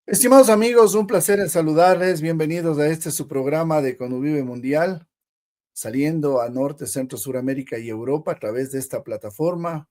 Estimados amigos, un placer en saludarles. Bienvenidos a este su programa de Convive Mundial, saliendo a Norte, Centro, Suramérica y Europa a través de esta plataforma.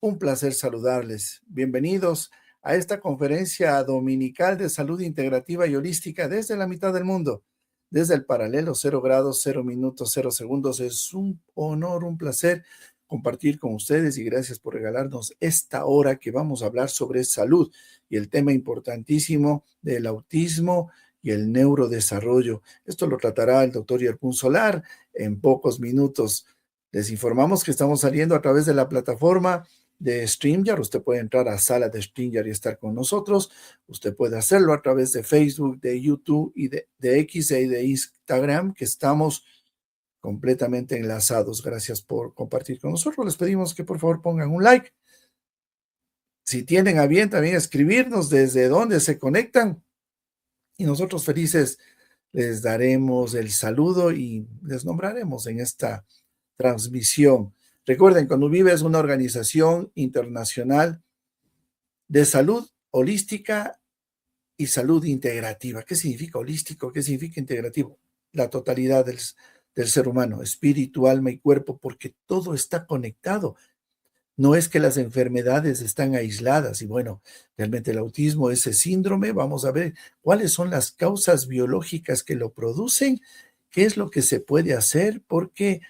Un placer saludarles. Bienvenidos a esta conferencia dominical de salud integrativa y holística desde la mitad del mundo, desde el paralelo 0 grados, 0 minutos, 0 segundos. Es un honor, un placer compartir con ustedes y gracias por regalarnos esta hora que vamos a hablar sobre salud y el tema importantísimo del autismo y el neurodesarrollo. Esto lo tratará el doctor Yerkun Solar en pocos minutos. Les informamos que estamos saliendo a través de la plataforma de StreamYard. Usted puede entrar a sala de StreamYard y estar con nosotros. Usted puede hacerlo a través de Facebook, de YouTube y de X y de Instagram, que estamos completamente enlazados. Gracias por compartir con nosotros. Les pedimos que por favor pongan un like. Si tienen a bien también escribirnos desde dónde se conectan y nosotros felices les daremos el saludo y les nombraremos en esta transmisión. Recuerden, Convive es una organización internacional de salud holística y salud integrativa. ¿Qué significa holístico? ¿Qué significa integrativo? La totalidad del ser humano, espíritu, alma y cuerpo, porque todo está conectado. No es que las enfermedades están aisladas y bueno, realmente el autismo, ese síndrome, vamos a ver cuáles son las causas biológicas que lo producen, qué es lo que se puede hacer, porque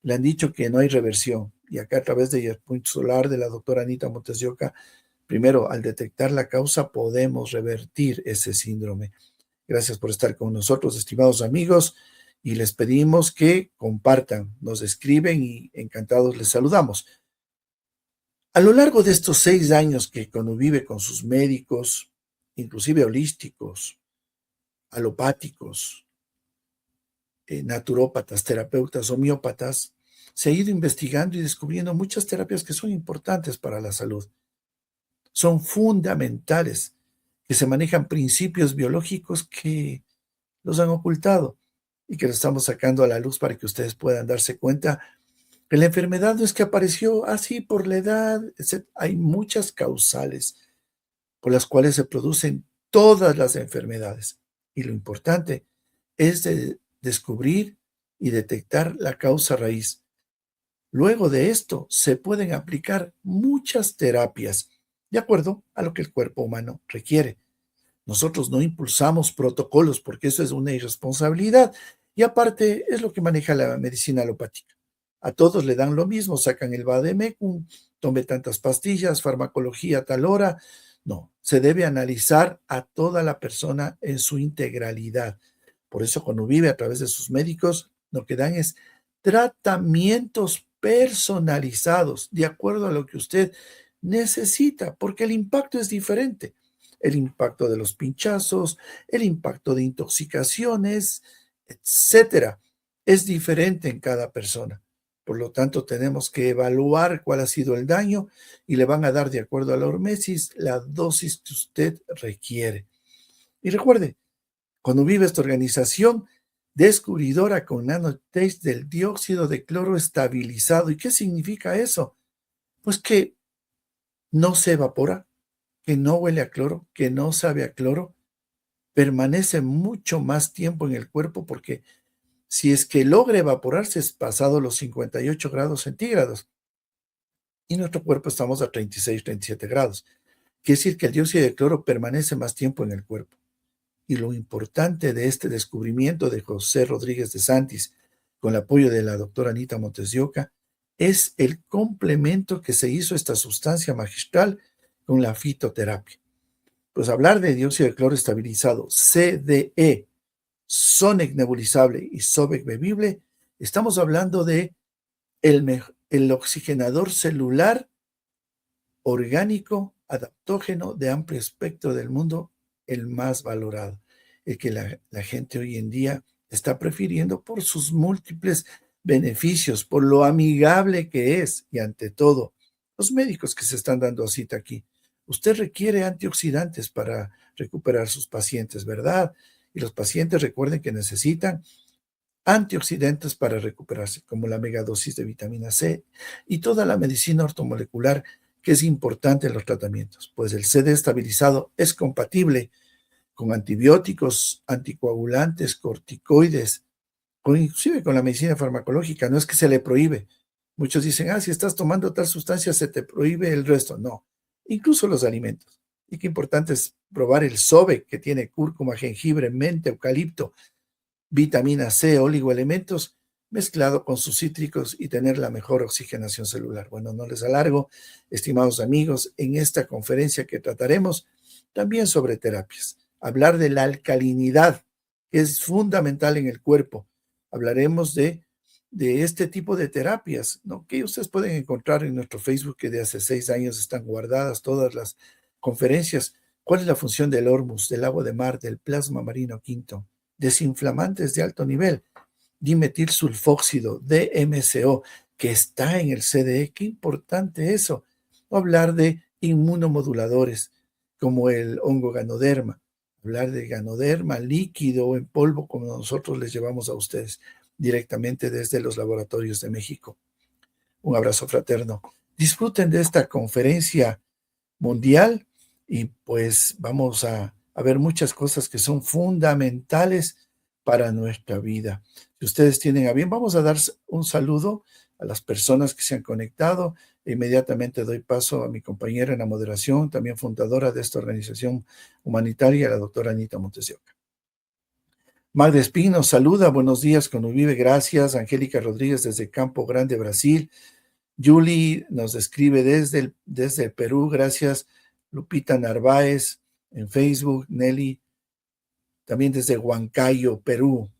le han dicho que no hay reversión. Y acá a través de Yerkun Solar de la doctora Anita Montes de Oca, primero, al detectar la causa, podemos revertir ese síndrome. Gracias por estar con nosotros, estimados amigos, y les pedimos que compartan, nos escriben y encantados les saludamos. A lo largo de estos 6 años que convive con sus médicos, inclusive holísticos, alopáticos, naturópatas, terapeutas, homeópatas, se ha ido investigando y descubriendo muchas terapias que son importantes para la salud. Son fundamentales, que se manejan principios biológicos que los han ocultado y que los estamos sacando a la luz para que ustedes puedan darse cuenta que la enfermedad no es que apareció así por la edad, hay muchas causales por las cuales se producen todas las enfermedades. Y lo importante es descubrir y detectar la causa raíz. Luego de esto, se pueden aplicar muchas terapias de acuerdo a lo que el cuerpo humano requiere. Nosotros no impulsamos protocolos porque eso es una irresponsabilidad. Y aparte es lo que maneja la medicina alopática. A todos le dan lo mismo, sacan el vademecum, tome tantas pastillas, farmacología a tal hora. No, se debe analizar a toda la persona en su integralidad. Por eso cuando vive a través de sus médicos, lo que dan es tratamientos personalizados de acuerdo a lo que usted necesita, porque el impacto es diferente. El impacto de los pinchazos, el impacto de intoxicaciones, etcétera, es diferente en cada persona. Por lo tanto, tenemos que evaluar cuál ha sido el daño y le van a dar, de acuerdo a la hormesis, la dosis que usted requiere. Y recuerde, cuando vive esta organización descubridora con nanotest del dióxido de cloro estabilizado. ¿Y qué significa eso? Pues que no se evapora, que no huele a cloro, que no sabe a cloro, permanece mucho más tiempo en el cuerpo porque si es que logra evaporarse es pasado los 58 grados centígrados y nuestro cuerpo estamos a 36, 37 grados. Quiere decir que el dióxido de cloro permanece más tiempo en el cuerpo. Y lo importante de este descubrimiento de José Rodríguez de Santis, con el apoyo de la doctora Anita Montes de Oca, es el complemento que se hizo esta sustancia magistral con la fitoterapia. Pues hablar de dióxido de cloro estabilizado, CDE, Sonic nebulizable y Sobec bebible, estamos hablando de el oxigenador celular orgánico, adaptógeno de amplio espectro del mundo, el más valorado, el que la gente hoy en día está prefiriendo por sus múltiples beneficios, por lo amigable que es y ante todo, los médicos que se están dando cita aquí. Usted requiere antioxidantes para recuperar sus pacientes, ¿verdad? Y los pacientes recuerden que necesitan antioxidantes para recuperarse, como la megadosis de vitamina C y toda la medicina ortomolecular que es importante en los tratamientos, pues el CD estabilizado es compatible con antibióticos, anticoagulantes, corticoides, inclusive con la medicina farmacológica. No es que se le prohíbe. Muchos dicen, si estás tomando tal sustancia se te prohíbe el resto. No, incluso los alimentos. Y qué importante es probar el SOBE, que tiene cúrcuma, jengibre, menta, eucalipto, vitamina C, oligoelementos, mezclado con sus cítricos y tener la mejor oxigenación celular. Bueno, no les alargo, estimados amigos, en esta conferencia que trataremos también sobre terapias. Hablar de la alcalinidad, que es fundamental en el cuerpo. Hablaremos de este tipo de terapias, ¿no? Que ustedes pueden encontrar en nuestro Facebook, que de hace 6 años están guardadas todas las conferencias. ¿Cuál es la función del hormus, del agua de mar, del plasma marino quinto? Desinflamantes de alto nivel, dimetilsulfóxido, DMSO, que está en el CDE. Qué importante eso. Hablar de inmunomoduladores, como el hongo Ganoderma. Hablar de Ganoderma líquido o en polvo, como nosotros les llevamos a ustedes directamente desde los laboratorios de México. Un abrazo fraterno. Disfruten de esta conferencia mundial y pues vamos a ver muchas cosas que son fundamentales para nuestra vida. Si ustedes tienen a bien, vamos a dar un saludo a las personas que se han conectado. Inmediatamente doy paso a mi compañera en la moderación, también fundadora de esta organización humanitaria, la doctora Anita Montes de Oca. Magda Espín nos saluda, buenos días, Conuvive, gracias. Angélica Rodríguez desde Campo Grande, Brasil. Julie nos escribe desde Perú, gracias. Lupita Narváez en Facebook, Nelly, también desde Huancayo, Perú.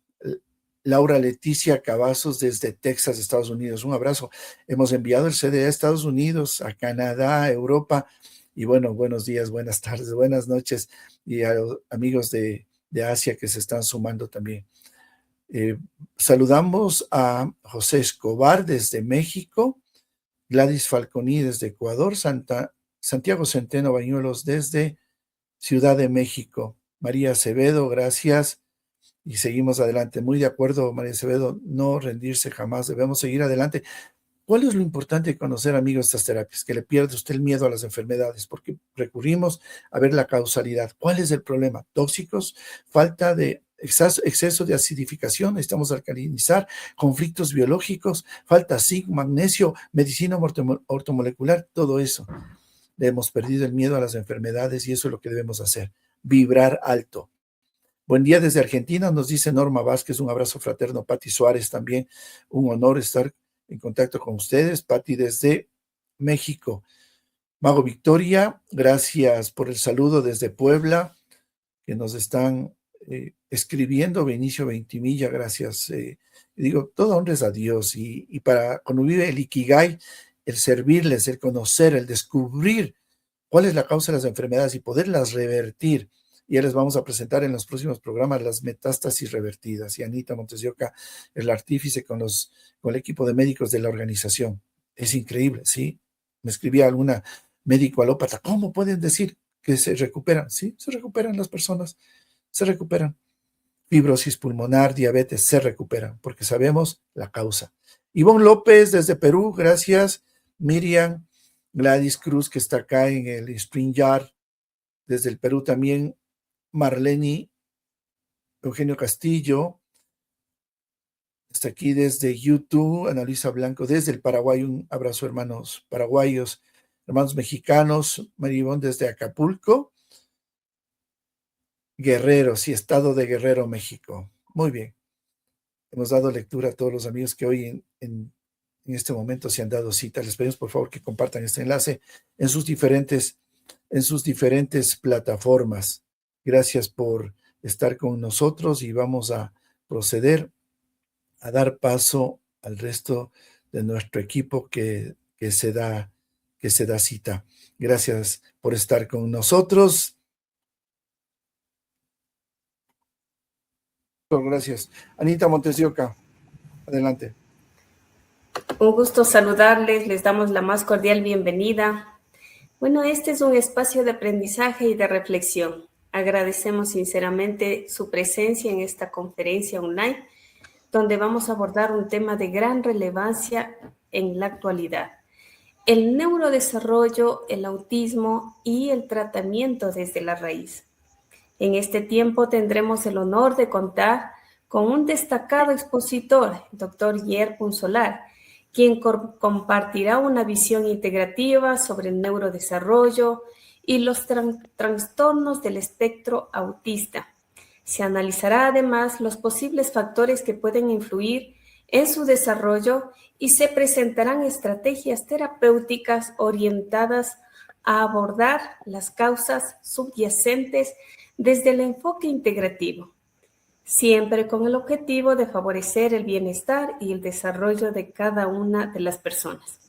Laura Leticia Cavazos desde Texas, Estados Unidos. Un abrazo. Hemos enviado el CD a Estados Unidos, a Canadá, a Europa. Y bueno, buenos días, buenas tardes, buenas noches. Y a los amigos de Asia que se están sumando también. Saludamos a José Escobar desde México. Gladys Falconi desde Ecuador, Santiago Centeno Bañuelos desde Ciudad de México. María Acevedo, gracias. Y seguimos adelante. Muy de acuerdo, María Acevedo, no rendirse jamás, debemos seguir adelante. ¿Cuál es lo importante de conocer, amigos, estas terapias? Que le pierde usted el miedo a las enfermedades, porque recurrimos a ver la causalidad. ¿Cuál es el problema? Tóxicos, falta de exceso de acidificación, necesitamos alcalinizar, conflictos biológicos, falta zinc, magnesio, medicina ortomolecular, todo eso. Le hemos perdido el miedo a las enfermedades y eso es lo que debemos hacer, vibrar alto. Buen día desde Argentina, nos dice Norma Vázquez, un abrazo fraterno. Pati Suárez también, un honor estar en contacto con ustedes. Pati desde México. Mago Victoria, gracias por el saludo desde Puebla, que nos están escribiendo. Benicio Ventimilla, gracias. Digo, todo honra es a Dios y para convivir el Ikigai, el servirles, el conocer, el descubrir cuál es la causa de las enfermedades y poderlas revertir. Ya les vamos a presentar en los próximos programas las metástasis revertidas. Y Anita Montes de Oca, el artífice con el equipo de médicos de la organización. Es increíble, ¿sí? Me escribía alguna médico alópata, ¿cómo pueden decir que se recuperan? Sí, se recuperan las personas, se recuperan. Fibrosis pulmonar, diabetes, se recuperan, porque sabemos la causa. Ivonne López desde Perú, gracias. Miriam, Gladys Cruz, que está acá en el StreamYard, desde el Perú también. Marlene, Eugenio Castillo, está aquí desde YouTube. Ana Luisa Blanco, desde el Paraguay, un abrazo, hermanos paraguayos, hermanos mexicanos. Maribón desde Acapulco. Guerrero, sí, estado de Guerrero, México. Muy bien. Hemos dado lectura a todos los amigos que hoy en este momento se han dado cita. Les pedimos por favor que compartan este enlace en sus diferentes plataformas. Gracias por estar con nosotros y vamos a proceder a dar paso al resto de nuestro equipo que se da cita. Gracias por estar con nosotros. Gracias. Anita Montes de Oca, adelante. Un gusto saludarles, les damos la más cordial bienvenida. Bueno, este es un espacio de aprendizaje y de reflexión. Agradecemos sinceramente su presencia en esta conferencia online, donde vamos a abordar un tema de gran relevancia en la actualidad: el neurodesarrollo, el autismo y el tratamiento desde la raíz. En este tiempo tendremos el honor de contar con un destacado expositor, el doctor Yer Punsolar, quien compartirá una visión integrativa sobre el neurodesarrollo y los trastornos del espectro autista. Se analizará además los posibles factores que pueden influir en su desarrollo y se presentarán estrategias terapéuticas orientadas a abordar las causas subyacentes desde el enfoque integrativo, siempre con el objetivo de favorecer el bienestar y el desarrollo de cada una de las personas.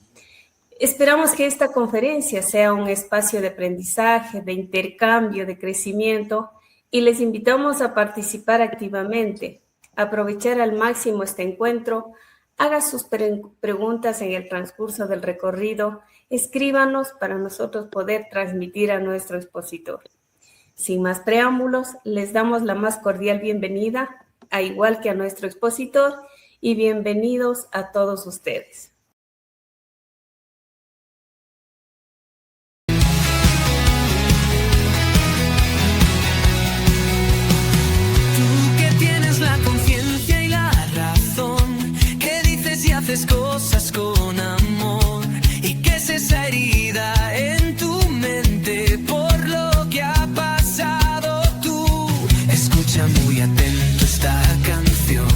Esperamos que esta conferencia sea un espacio de aprendizaje, de intercambio, de crecimiento, y les invitamos a participar activamente, aprovechar al máximo este encuentro, haga sus preguntas en el transcurso del recorrido, escríbanos para nosotros poder transmitir a nuestro expositor. Sin más preámbulos, les damos la más cordial bienvenida, a igual que a nuestro expositor, y bienvenidos a todos ustedes. Haces cosas con amor y que es esa herida en tu mente por lo que ha pasado tú. Escucha muy atento esta canción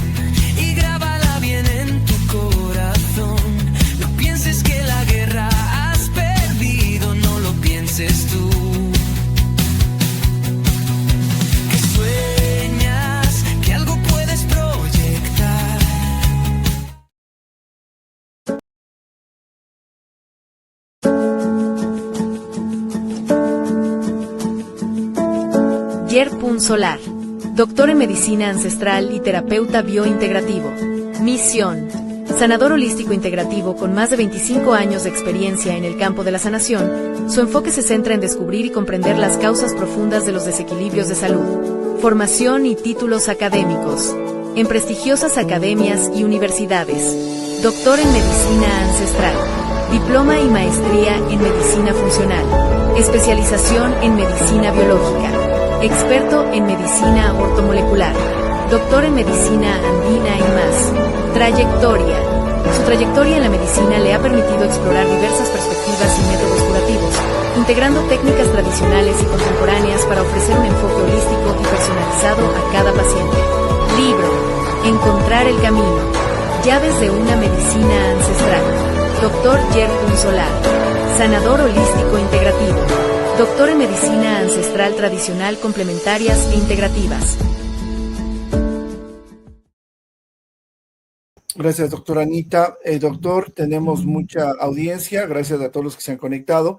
y grábala bien en tu corazón. No pienses que la guerra has perdido, no lo pienses tú. Que sueñas que algo puedes proyectar. Yer Punsolar, doctor en medicina ancestral y terapeuta biointegrativo. Misión: sanador holístico integrativo con más de 25 años de experiencia en el campo de la sanación. Su enfoque se centra en descubrir y comprender las causas profundas de los desequilibrios de salud. Formación y títulos académicos en prestigiosas academias y universidades. Doctor en medicina ancestral, diploma y maestría en medicina funcional, especialización en medicina biológica. Experto en medicina ortomolecular, doctor en medicina andina y más. Trayectoria. Su trayectoria en la medicina le ha permitido explorar diversas perspectivas y métodos curativos, integrando técnicas tradicionales y contemporáneas para ofrecer un enfoque holístico y personalizado a cada paciente. Libro: Encontrar el camino. Llaves de una medicina ancestral. Doctor Yer Punsolar, sanador holístico integrativo. Doctor en medicina ancestral tradicional, complementarias e integrativas. Gracias, doctora Anita. Doctor, tenemos mucha audiencia. Gracias a todos los que se han conectado.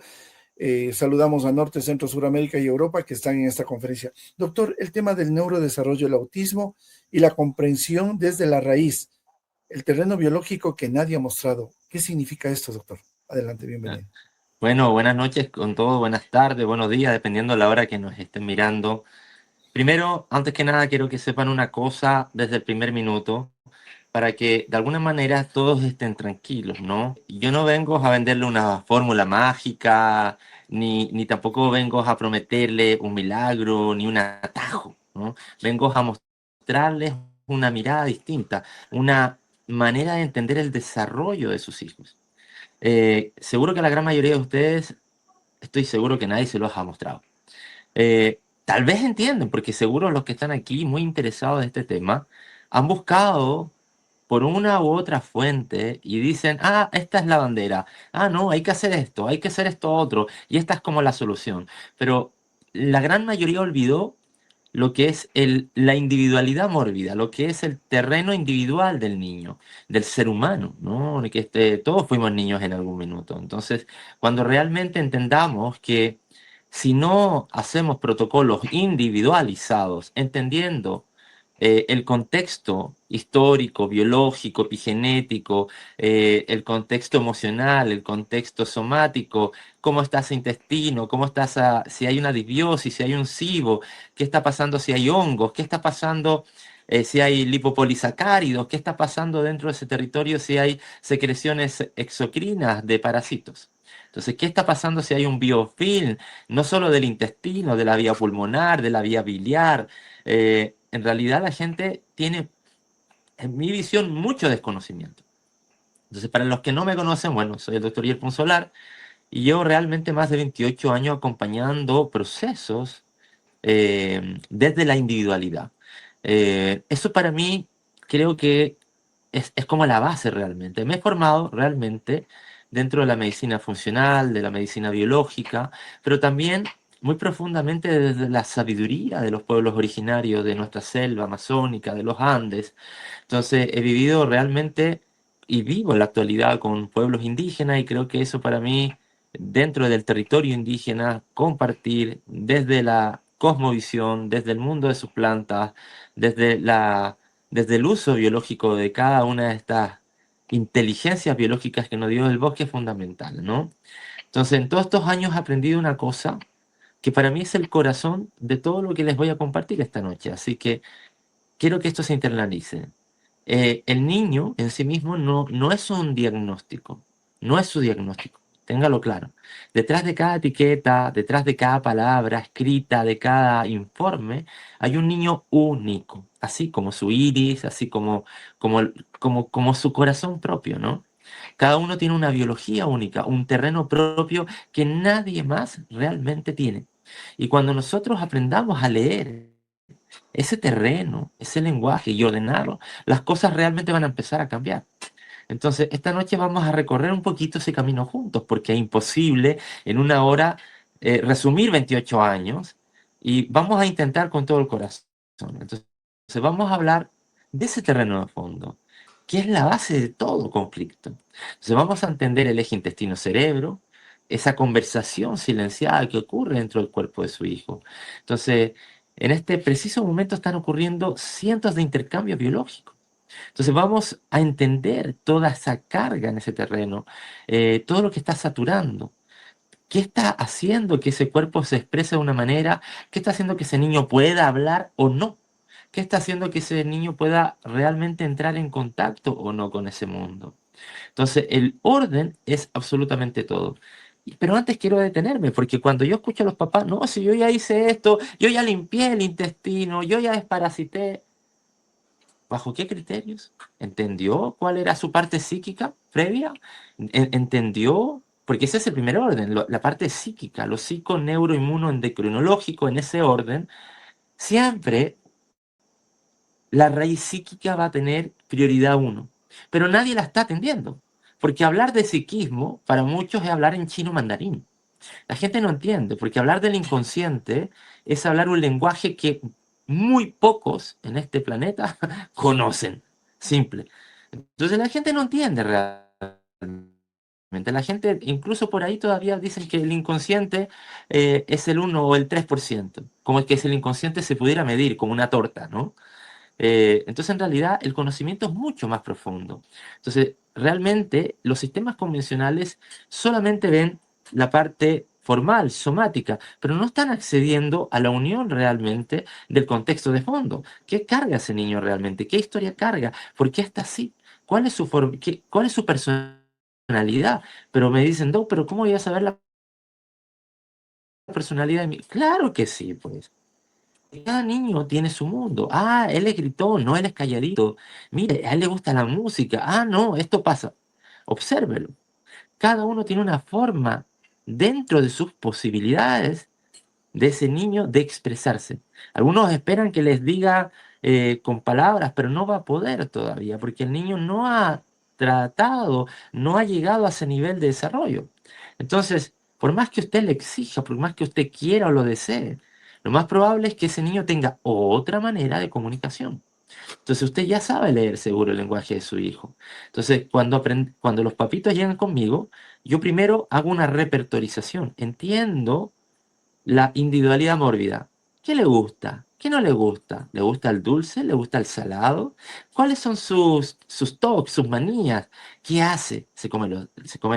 Saludamos a Norte, Centro, Suramérica y Europa que están en esta conferencia. Doctor, el tema del neurodesarrollo, el autismo y la comprensión desde la raíz, el terreno biológico que nadie ha mostrado. ¿Qué significa esto, doctor? Adelante, bienvenido. Bueno, buenas noches con todos, buenas tardes, buenos días, dependiendo de la hora que nos estén mirando. Primero, antes que nada, quiero que sepan una cosa desde el primer minuto, para que de alguna manera todos estén tranquilos, ¿no? Yo no vengo a venderle una fórmula mágica, ni tampoco vengo a prometerle un milagro, ni un atajo, ¿no? Vengo a mostrarles una mirada distinta, una manera de entender el desarrollo de sus hijos. Seguro que la gran mayoría de ustedes, estoy seguro que nadie se los ha mostrado. Tal vez entienden, porque seguro los que están aquí muy interesados en este tema han buscado por una u otra fuente y dicen, ah, esta es la bandera, ah, no, hay que hacer esto otro, y esta es como la solución. Pero la gran mayoría olvidó lo que es la individualidad mórbida, lo que es el terreno individual del niño, del ser humano, ¿no? Que todos fuimos niños en algún minuto. Entonces, cuando realmente entendamos que si no hacemos protocolos individualizados, entendiendo el contexto histórico, biológico, epigenético, el contexto emocional, el contexto somático, cómo está ese intestino, si hay una disbiosis, si hay un SIBO, qué está pasando si hay hongos, qué está pasando si hay lipopolisacáridos, qué está pasando dentro de ese territorio si hay secreciones exocrinas de parásitos. Entonces, ¿qué está pasando si hay un biofilm? No solo del intestino, de la vía pulmonar, de la vía biliar. En realidad la gente tiene, en mi visión, mucho desconocimiento. Entonces, para los que no me conocen, bueno, soy el doctor Yerpun Solar y llevo realmente más de 28 años acompañando procesos desde la individualidad. Eso para mí creo que es como la base realmente. Me he formado realmente dentro de la medicina funcional, de la medicina biológica, pero también muy profundamente desde la sabiduría de los pueblos originarios de nuestra selva amazónica, de los Andes. Entonces he vivido realmente y vivo en la actualidad con pueblos indígenas y creo que eso para mí, dentro del territorio indígena, compartir desde la cosmovisión, desde el mundo de sus plantas, desde desde el uso biológico de cada una de estas inteligencias biológicas que nos dio el bosque es fundamental, ¿no? Entonces, en todos estos años he aprendido una cosa que para mí es el corazón de todo lo que les voy a compartir esta noche. Así que quiero que esto se internalice. El niño en sí mismo no es un diagnóstico, no es su diagnóstico, téngalo claro. Detrás de cada etiqueta, detrás de cada palabra escrita, de cada informe, hay un niño único, así como su iris, así como su corazón propio, ¿no? Cada uno tiene una biología única, un terreno propio que nadie más realmente tiene. Y cuando nosotros aprendamos a leer ese terreno, ese lenguaje y ordenarlo, las cosas realmente van a empezar a cambiar. Entonces, esta noche vamos a recorrer un poquito ese camino juntos, porque es imposible en una hora resumir 28 años y vamos a intentar con todo el corazón. Entonces, vamos a hablar de ese terreno de fondo, que es la base de todo conflicto. Entonces, vamos a entender el eje intestino-cerebro, esa conversación silenciada que ocurre dentro del cuerpo de su hijo. Entonces, en este preciso momento están ocurriendo cientos de intercambios biológicos. Entonces vamos a entender toda esa carga en ese terreno, todo lo que está saturando. ¿Qué está haciendo que ese cuerpo se exprese de una manera? ¿Qué está haciendo que ese niño pueda hablar o no? ¿Qué está haciendo que ese niño pueda realmente entrar en contacto o no con ese mundo? Entonces, el orden es absolutamente todo. Pero antes quiero detenerme, porque cuando yo escucho a los papás, no, si yo ya hice esto, yo ya limpié el intestino, yo ya desparasité, ¿bajo qué criterios? ¿Entendió cuál era su parte psíquica previa? ¿Entendió? Porque ese es el primer orden, la parte psíquica, lo psico, neuro, inmuno, endocrinológico, en ese orden, siempre la raíz psíquica va a tener prioridad uno, pero nadie la está atendiendo, porque hablar de psiquismo para muchos es hablar en chino mandarín. La gente no entiende, porque hablar del inconsciente es hablar un lenguaje que muy pocos en este planeta conocen. Simple. Entonces la gente no entiende realmente. La gente, incluso por ahí todavía dicen que el inconsciente es el 1 o el 3%, como que si el inconsciente se pudiera medir como una torta, ¿no? Entonces, en realidad, el conocimiento es mucho más profundo. Entonces, realmente, los sistemas convencionales solamente ven la parte formal, somática, pero no están accediendo a la unión realmente del contexto de fondo. ¿Qué carga ese niño realmente? ¿Qué historia carga? ¿Por qué está así? ¿Cuál es cuál es su personalidad? Pero me dicen, no, pero ¿cómo voy a saber la personalidad de mi? Claro que sí, pues. Cada niño tiene su mundo. Ah, él es gritón, no, él es calladito. Mire, a él le gusta la música. Ah, no, esto pasa. Obsérvelo. Cada uno tiene una forma dentro de sus posibilidades de ese niño de expresarse. Algunos esperan que les diga con palabras, pero no va a poder todavía, porque el niño no ha tratado, no ha llegado a ese nivel de desarrollo. Entonces, por más que usted le exija, por más que usted quiera o lo desee, lo más probable es que ese niño tenga otra manera de comunicación. Entonces usted ya sabe leer seguro el lenguaje de su hijo. Entonces, cuando los papitos llegan conmigo, yo primero hago una repertorización. Entiendo la individualidad mórbida. ¿Qué le gusta? ¿Qué no le gusta? ¿Le gusta el dulce? ¿Le gusta el salado? ¿Cuáles son sus tocs, sus manías? ¿Qué hace? Se come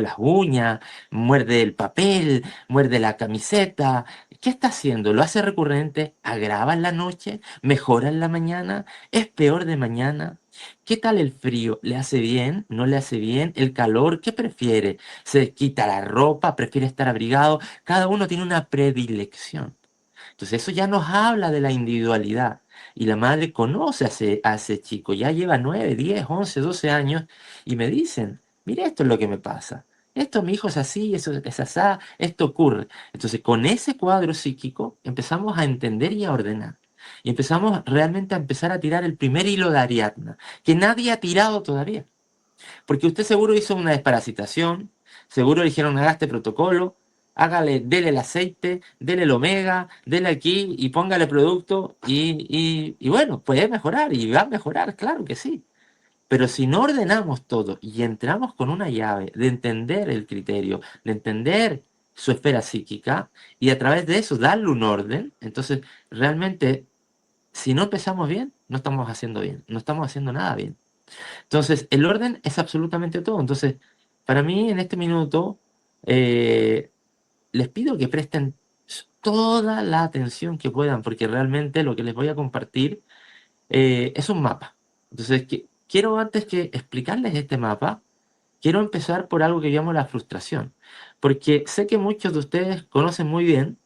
las uñas, muerde el papel, muerde la camiseta. ¿Qué está haciendo? ¿Lo hace recurrente? ¿Agrava en la noche? ¿Mejora en la mañana? ¿Es peor de mañana? ¿Qué tal el frío? ¿Le hace bien? ¿No le hace bien? ¿El calor? ¿Qué prefiere? ¿Se quita la ropa? ¿Prefiere estar abrigado? Cada uno tiene una predilección. Entonces eso ya nos habla de la individualidad. Y la madre conoce a ese chico, ya lleva 9, 10, 11, 12 años y me dicen, mire, esto es lo que me pasa. Esto, mi hijo es así, eso es asá, esto ocurre. Entonces con ese cuadro psíquico empezamos a entender y a ordenar. Y empezamos realmente a empezar a tirar el primer hilo de Ariadna, que nadie ha tirado todavía. Porque usted seguro hizo una desparasitación, seguro le dijeron haga este protocolo, hágale, dele el aceite, dele el omega, dele aquí y póngale producto y bueno, puede mejorar y va a mejorar, claro que sí. Pero si no ordenamos todo y entramos con una llave de entender el criterio, de entender su esfera psíquica y a través de eso darle un orden, entonces realmente si no empezamos bien, no estamos haciendo bien, no estamos haciendo nada bien. Entonces, el orden es absolutamente todo. Entonces, para mí, en este minuto, eh, les pido que presten toda la atención que puedan, porque realmente lo que les voy a compartir es un mapa. Entonces, quiero antes que explicarles este mapa, quiero empezar por algo que llamo la frustración, porque sé que muchos de ustedes conocen muy bien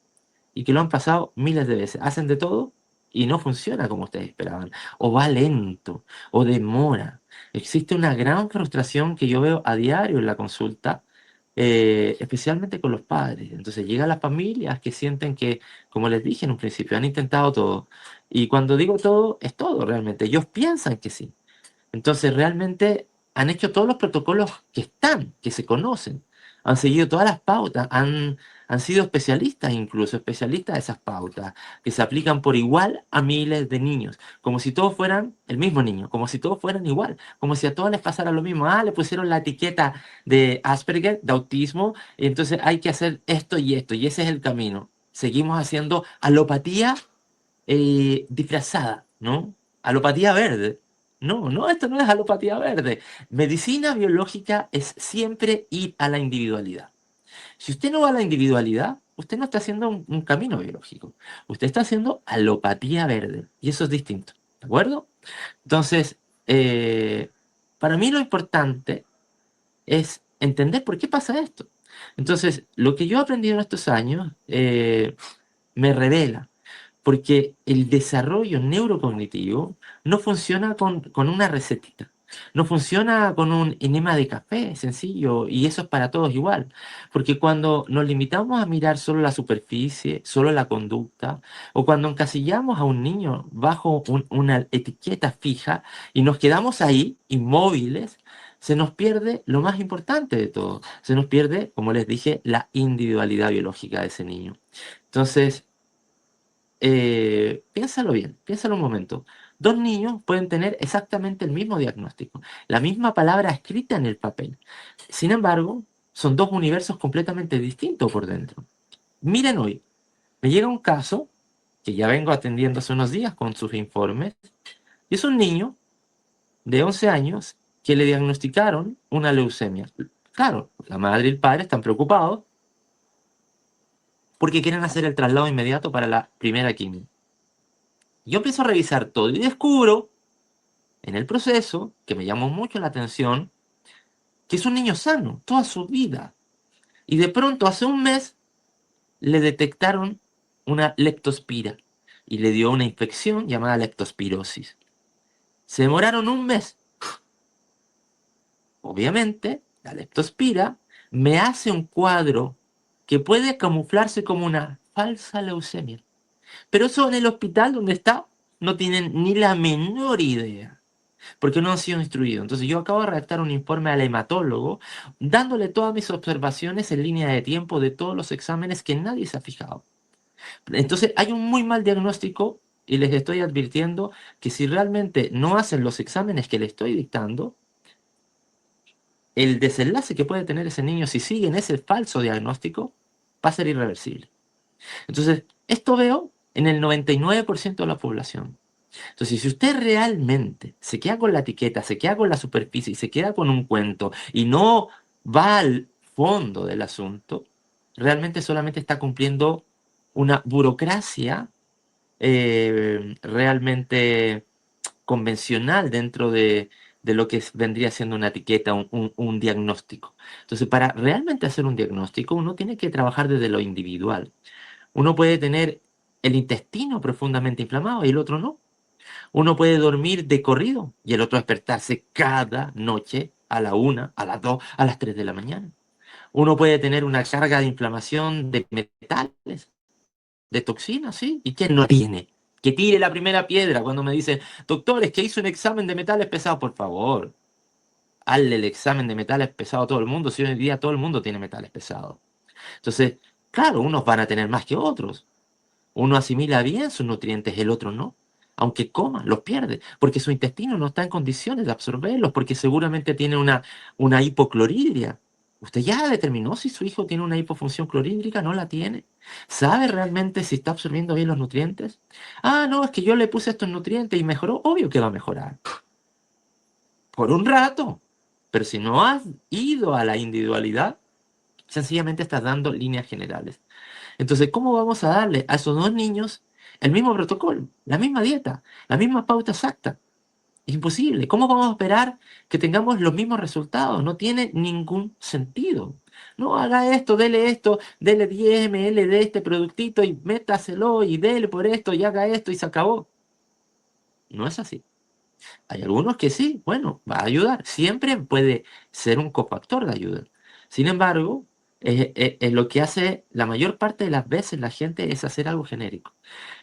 y que lo han pasado miles de veces. Hacen de todo y no funciona como ustedes esperaban. O va lento, o demora. Existe una gran frustración que yo veo a diario en la consulta, especialmente con los padres. Entonces llegan las familias que sienten que, como les dije en un principio, han intentado todo. Y cuando digo todo, es todo realmente. Ellos piensan que sí. Entonces, realmente han hecho todos los protocolos que están, que se conocen. Han seguido todas las pautas, han sido especialistas incluso, especialistas de esas pautas, que se aplican por igual a miles de niños, como si todos fueran el mismo niño, como si todos fueran igual, como si a todos les pasara lo mismo. Ah, le pusieron la etiqueta de Asperger, de autismo, y entonces hay que hacer esto, y ese es el camino. Seguimos haciendo alopatía disfrazada, ¿no? Alopatía verde. No, no, esto no es alopatía verde. Medicina biológica es siempre ir a la individualidad. Si usted no va a la individualidad, usted no está haciendo un camino biológico. Usted está haciendo alopatía verde. Y eso es distinto. ¿De acuerdo? Entonces, para mí lo importante es entender por qué pasa esto. Entonces, lo que yo he aprendido en estos años me revela porque el desarrollo neurocognitivo no funciona con una recetita. No funciona con un enema de café sencillo y eso es para todos igual. Porque cuando nos limitamos a mirar solo la superficie, solo la conducta, o cuando encasillamos a un niño bajo una etiqueta fija y nos quedamos ahí inmóviles, se nos pierde lo más importante de todo. Se nos pierde, como les dije, la individualidad biológica de ese niño. Entonces, piénsalo bien, piénsalo un momento. Dos niños pueden tener exactamente el mismo diagnóstico, la misma palabra escrita en el papel. Sin embargo, son dos universos completamente distintos por dentro. Miren hoy, me llega un caso que ya vengo atendiendo hace unos días con sus informes, y es un niño de 11 años que le diagnosticaron una leucemia. Claro, la madre y el padre están preocupados porque quieren hacer el traslado inmediato para la primera quimio. Yo empiezo a revisar todo y descubro en el proceso, que me llamó mucho la atención, que es un niño sano toda su vida. Y de pronto, hace un mes, le detectaron una leptospira y le dio una infección llamada leptospirosis. Se demoraron un mes. Obviamente, la leptospira me hace un cuadro que puede camuflarse como una falsa leucemia. Pero eso en el hospital donde está no tienen ni la menor idea, porque no han sido instruidos. Entonces yo acabo de redactar un informe al hematólogo, dándole todas mis observaciones en línea de tiempo de todos los exámenes que nadie se ha fijado. Entonces hay un muy mal diagnóstico y les estoy advirtiendo que si realmente no hacen los exámenes que le estoy dictando, el desenlace que puede tener ese niño si siguen ese falso diagnóstico va a ser irreversible. Entonces, esto veo en el 99% de la población. Entonces, si usted realmente se queda con la etiqueta, se queda con la superficie y se queda con un cuento y no va al fondo del asunto, realmente solamente está cumpliendo una burocracia realmente convencional dentro de lo que vendría siendo una etiqueta, un diagnóstico. Entonces, para realmente hacer un diagnóstico, uno tiene que trabajar desde lo individual. Uno puede tener el intestino profundamente inflamado y el otro no. Uno puede dormir de corrido y el otro despertarse cada noche a la 1, a las 2, a las 3 de la mañana. Uno puede tener una carga de inflamación de metales, de toxinas, ¿sí? ¿Y quién no tiene? Que tire la primera piedra cuando me dicen, doctor, es que hizo un examen de metales pesados, por favor. Hazle el examen de metales pesados a todo el mundo, si hoy en día todo el mundo tiene metales pesados. Entonces, claro, unos van a tener más que otros. Uno asimila bien sus nutrientes, el otro no. Aunque coma, los pierde, porque su intestino no está en condiciones de absorberlos, porque seguramente tiene una hipocloridria. ¿Usted ya determinó si su hijo tiene una hipofunción clorhídrica? ¿No la tiene? ¿Sabe realmente si está absorbiendo bien los nutrientes? Ah, no, es que yo le puse estos nutrientes y mejoró. Obvio que va a mejorar. Por un rato. Pero si no has ido a la individualidad, sencillamente estás dando líneas generales. Entonces, ¿cómo vamos a darle a esos dos niños el mismo protocolo, la misma dieta, la misma pauta exacta? Es imposible. ¿Cómo vamos a esperar que tengamos los mismos resultados? No tiene ningún sentido. No haga esto, dele 10 ml de este productito y métaselo y dele por esto y haga esto y se acabó. No es así. Hay algunos que sí, bueno, va a ayudar. Siempre puede ser un cofactor de ayuda. Sin embargo, lo que hace la mayor parte de las veces la gente es hacer algo genérico.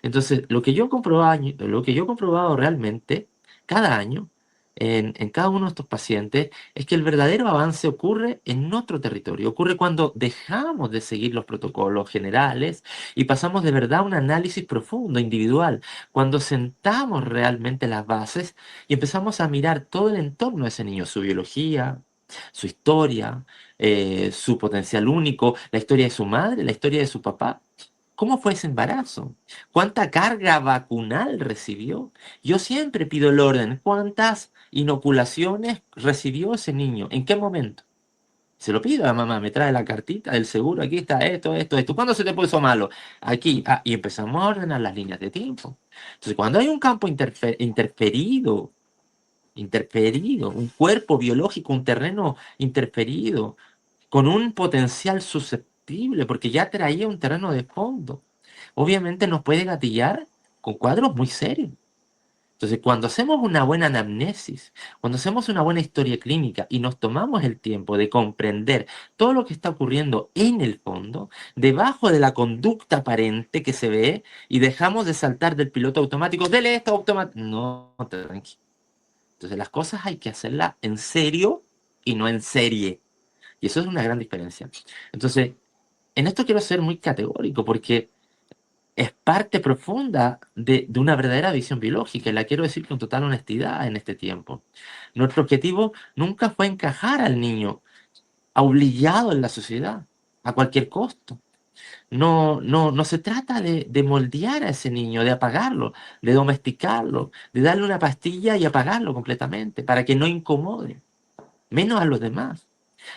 Entonces, lo que yo he comprobado realmente cada año en cada uno de estos pacientes es que el verdadero avance ocurre en otro territorio. Ocurre cuando dejamos de seguir los protocolos generales y pasamos de verdad a un análisis profundo, individual. Cuando sentamos realmente las bases y empezamos a mirar todo el entorno de ese niño, su biología, su historia, su potencial único, la historia de su madre, la historia de su papá. ¿Cómo fue ese embarazo? ¿Cuánta carga vacunal recibió? Yo siempre pido el orden. ¿Cuántas inoculaciones recibió ese niño? ¿En qué momento? Se lo pido a mamá, me trae la cartita del seguro, aquí está esto. ¿Cuándo se te puso malo? Aquí. Y empezamos a ordenar las líneas de tiempo. Entonces, cuando hay un campo interferido, un cuerpo biológico, un terreno interferido, con un potencial susceptible, porque ya traía un terreno de fondo, obviamente nos puede gatillar con cuadros muy serios. Entonces, cuando hacemos una buena anamnesis, cuando hacemos una buena historia clínica y nos tomamos el tiempo de comprender todo lo que está ocurriendo en el fondo, debajo de la conducta aparente que se ve, y dejamos de saltar del piloto automático, dele esto automático. No, tranquilo. Entonces, las cosas hay que hacerlas en serio y no en serie. Y eso es una gran diferencia. Entonces, en esto quiero ser muy categórico porque es parte profunda de una verdadera visión biológica y la quiero decir con total honestidad en este tiempo. Nuestro objetivo nunca fue encajar al niño obligado en la sociedad a cualquier costo. No se trata de moldear a ese niño, de apagarlo, de domesticarlo, de darle una pastilla y apagarlo completamente para que no incomode, menos a los demás.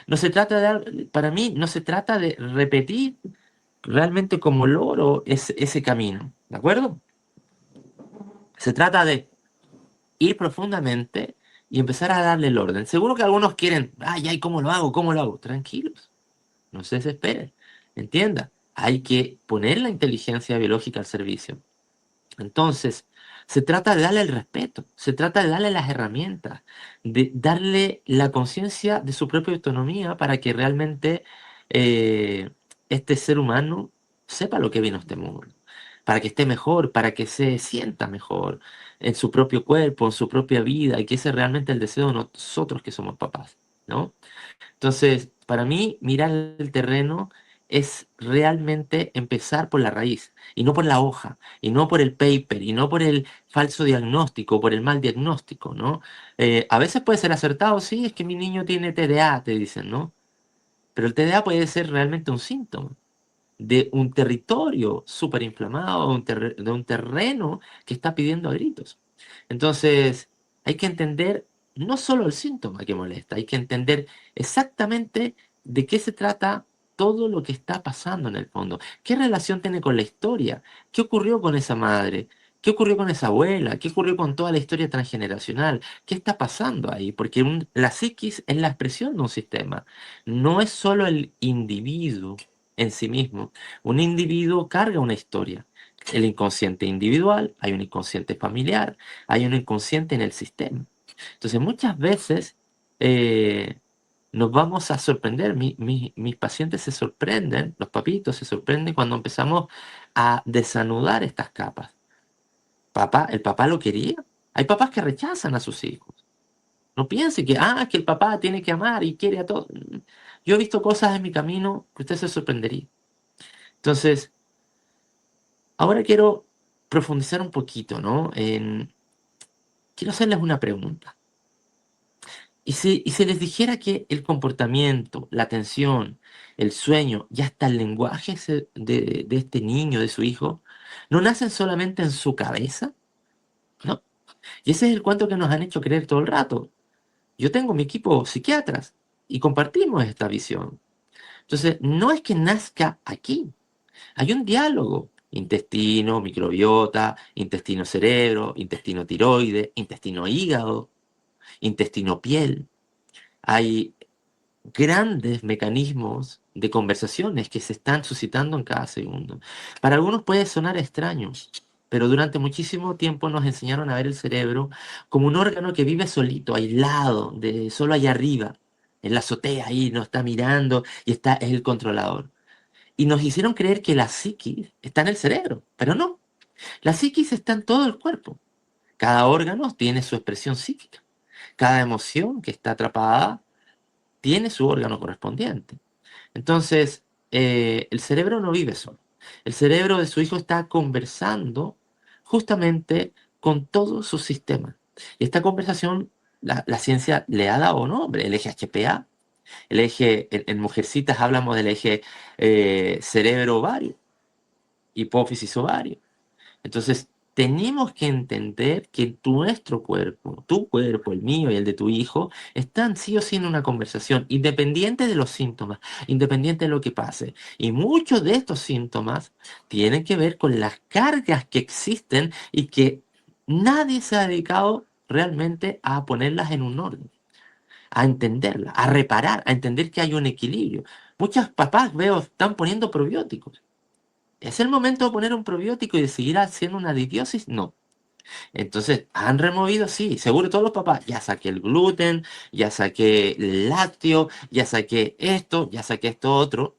No se trata para mí, no se trata de repetir realmente como loro ese camino, ¿de acuerdo? Se trata de ir profundamente y empezar a darle el orden. Seguro que algunos quieren, ay, ay, ¿cómo lo hago? ¿Cómo lo hago? Tranquilos, no se desesperen, entienda, hay que poner la inteligencia biológica al servicio. Entonces, se trata de darle el respeto, se trata de darle las herramientas, de darle la conciencia de su propia autonomía para que realmente este ser humano sepa lo que vino a este mundo, para que esté mejor, para que se sienta mejor en su propio cuerpo, en su propia vida, y que ese es realmente el deseo de nosotros que somos papás, ¿no? Entonces, para mí, mirar el terreno es realmente empezar por la raíz y no por la hoja, y no por el paper, y no por el falso diagnóstico, por el mal diagnóstico, ¿no? A veces puede ser acertado, sí, es que mi niño tiene TDA, te dicen, ¿no? Pero el TDA puede ser realmente un síntoma de un territorio súper inflamado, de un terreno que está pidiendo a gritos. Entonces, hay que entender no solo el síntoma que molesta, hay que entender exactamente de qué se trata todo lo que está pasando en el fondo. ¿Qué relación tiene con la historia? ¿Qué ocurrió con esa madre? ¿Qué ocurrió con esa abuela? ¿Qué ocurrió con toda la historia transgeneracional? ¿Qué está pasando ahí? Porque la psiquis es la expresión de un sistema. No es solo el individuo en sí mismo. Un individuo carga una historia. El inconsciente individual, hay un inconsciente familiar, hay un inconsciente en el sistema. Entonces, muchas veces eh, nos vamos a sorprender. Mis pacientes se sorprenden, los papitos se sorprenden cuando empezamos a desanudar estas capas. Papá, el papá lo quería. Hay papás que rechazan a sus hijos. No piense que el papá tiene que amar y quiere a todos. Yo he visto cosas en mi camino que usted se sorprendería. Entonces, ahora quiero profundizar un poquito, ¿no? Quiero hacerles una pregunta. Y si les dijera que el comportamiento, la atención, el sueño y hasta el lenguaje de este niño, de su hijo, no nacen solamente en su cabeza, ¿no? Y ese es el cuento que nos han hecho creer todo el rato. Yo tengo mi equipo psiquiatras y compartimos esta visión. Entonces, no es que nazca aquí. Hay un diálogo. Intestino, microbiota, intestino cerebro, intestino tiroide, intestino hígado, intestino piel. Hay grandes mecanismos de conversaciones que se están suscitando en cada segundo. Para algunos puede sonar extraño, pero durante muchísimo tiempo nos enseñaron a ver el cerebro como un órgano que vive solito, aislado, solo allá arriba, en la azotea ahí, nos está mirando y es el controlador. Y nos hicieron creer que la psiquis está en el cerebro, pero no. La psiquis está en todo el cuerpo. Cada órgano tiene su expresión psíquica. Cada emoción que está atrapada tiene su órgano correspondiente. Entonces, el cerebro no vive solo. El cerebro de su hijo está conversando justamente con todo su sistema. Y esta conversación, la ciencia le ha dado nombre, el eje HPA, el eje, en Mujercitas hablamos del eje cerebro-ovario, hipófisis-ovario. Entonces, tenemos que entender que nuestro cuerpo, tu cuerpo, el mío y el de tu hijo, están sí o sí en una conversación, independiente de los síntomas, independiente de lo que pase. Y muchos de estos síntomas tienen que ver con las cargas que existen y que nadie se ha dedicado realmente a ponerlas en un orden, a entenderlas, a reparar, a entender que hay un equilibrio. Muchos papás veo están poniendo probióticos. ¿Es el momento de poner un probiótico y de seguir haciendo una disbiosis? No. Entonces, ¿han removido? Sí, seguro todos los papás. Ya saqué el gluten, ya saqué el lácteo, ya saqué esto otro.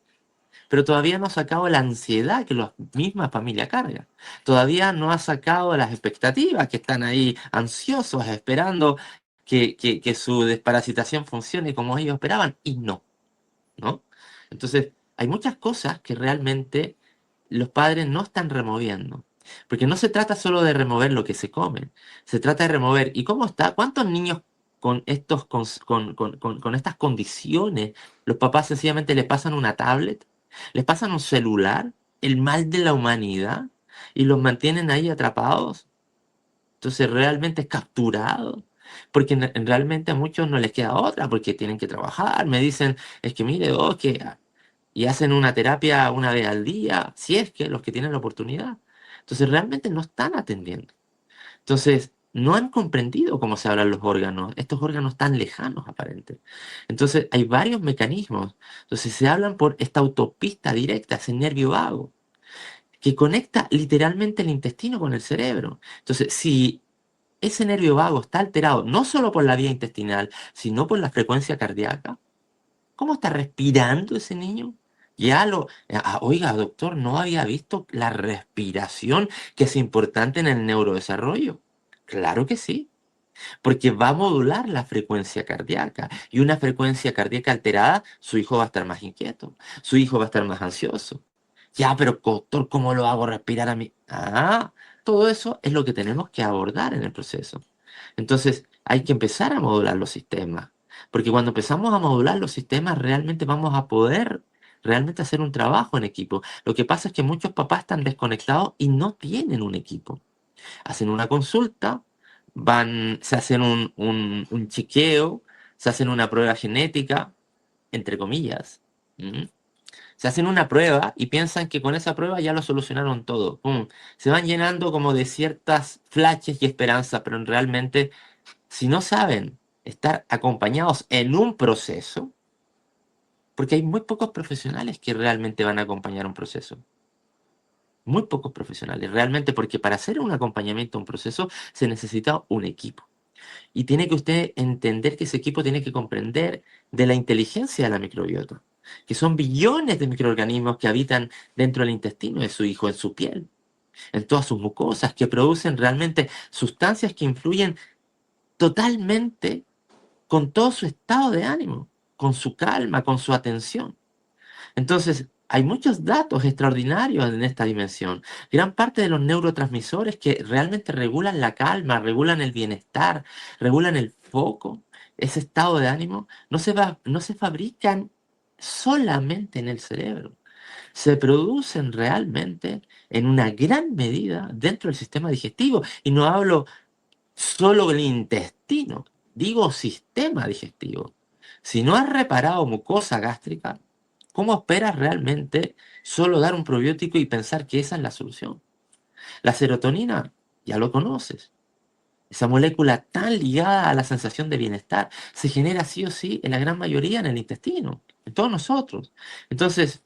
Pero todavía no ha sacado la ansiedad que la misma familia carga. Todavía no ha sacado las expectativas que están ahí ansiosos, esperando que su desparasitación funcione como ellos esperaban. Y no, ¿no? Entonces, hay muchas cosas que realmente los padres no están removiendo. Porque no se trata solo de remover lo que se come, se trata de remover. ¿Y cómo está? ¿Cuántos niños con estas condiciones, los papás sencillamente les pasan una tablet, les pasan un celular, el mal de la humanidad, y los mantienen ahí atrapados? Entonces realmente capturados. Porque realmente a muchos no les queda otra, porque tienen que trabajar. Me dicen, es que mire, y hacen una terapia una vez al día, si es que los que tienen la oportunidad. Entonces realmente no están atendiendo. Entonces no han comprendido cómo se hablan los órganos, estos órganos tan lejanos aparentes. Entonces hay varios mecanismos. Entonces se hablan por esta autopista directa, ese nervio vago, que conecta literalmente el intestino con el cerebro. Entonces, si ese nervio vago está alterado no solo por la vía intestinal, sino por la frecuencia cardíaca, ¿cómo está respirando ese niño? Oiga, doctor, no había visto la respiración que es importante en el neurodesarrollo. Claro que sí, porque va a modular la frecuencia cardíaca y una frecuencia cardíaca alterada, su hijo va a estar más inquieto, su hijo va a estar más ansioso. Ya, pero doctor, ¿cómo lo hago respirar a mí? Todo eso es lo que tenemos que abordar en el proceso. Entonces, hay que empezar a modular los sistemas, porque cuando empezamos a modular los sistemas, realmente vamos a poder realmente hacer un trabajo en equipo. Lo que pasa es que muchos papás están desconectados y no tienen un equipo. Hacen una consulta, se hacen un chequeo, se hacen una prueba genética, entre comillas. ¿m? Se hacen una prueba y piensan que con esa prueba ya lo solucionaron todo. ¡Pum! Se van llenando como de ciertas flashes y esperanzas, pero realmente, si no saben estar acompañados en un proceso, porque hay muy pocos profesionales que realmente van a acompañar un proceso. Muy pocos profesionales, realmente, porque para hacer un acompañamiento a un proceso se necesita un equipo. Y tiene que usted entender que ese equipo tiene que comprender de la inteligencia de la microbiota, que son billones de microorganismos que habitan dentro del intestino de su hijo, en su piel, en todas sus mucosas, que producen realmente sustancias que influyen totalmente con todo su estado de ánimo, con su calma, con su atención. Entonces, hay muchos datos extraordinarios en esta dimensión. Gran parte de los neurotransmisores que realmente regulan la calma, regulan el bienestar, regulan el foco, ese estado de ánimo, no se fabrican solamente en el cerebro. Se producen realmente en una gran medida dentro del sistema digestivo. Y no hablo solo del intestino, digo sistema digestivo. Si no has reparado mucosa gástrica, ¿cómo esperas realmente solo dar un probiótico y pensar que esa es la solución? La serotonina, ya lo conoces. Esa molécula tan ligada a la sensación de bienestar se genera sí o sí en la gran mayoría en el intestino, en todos nosotros. Entonces,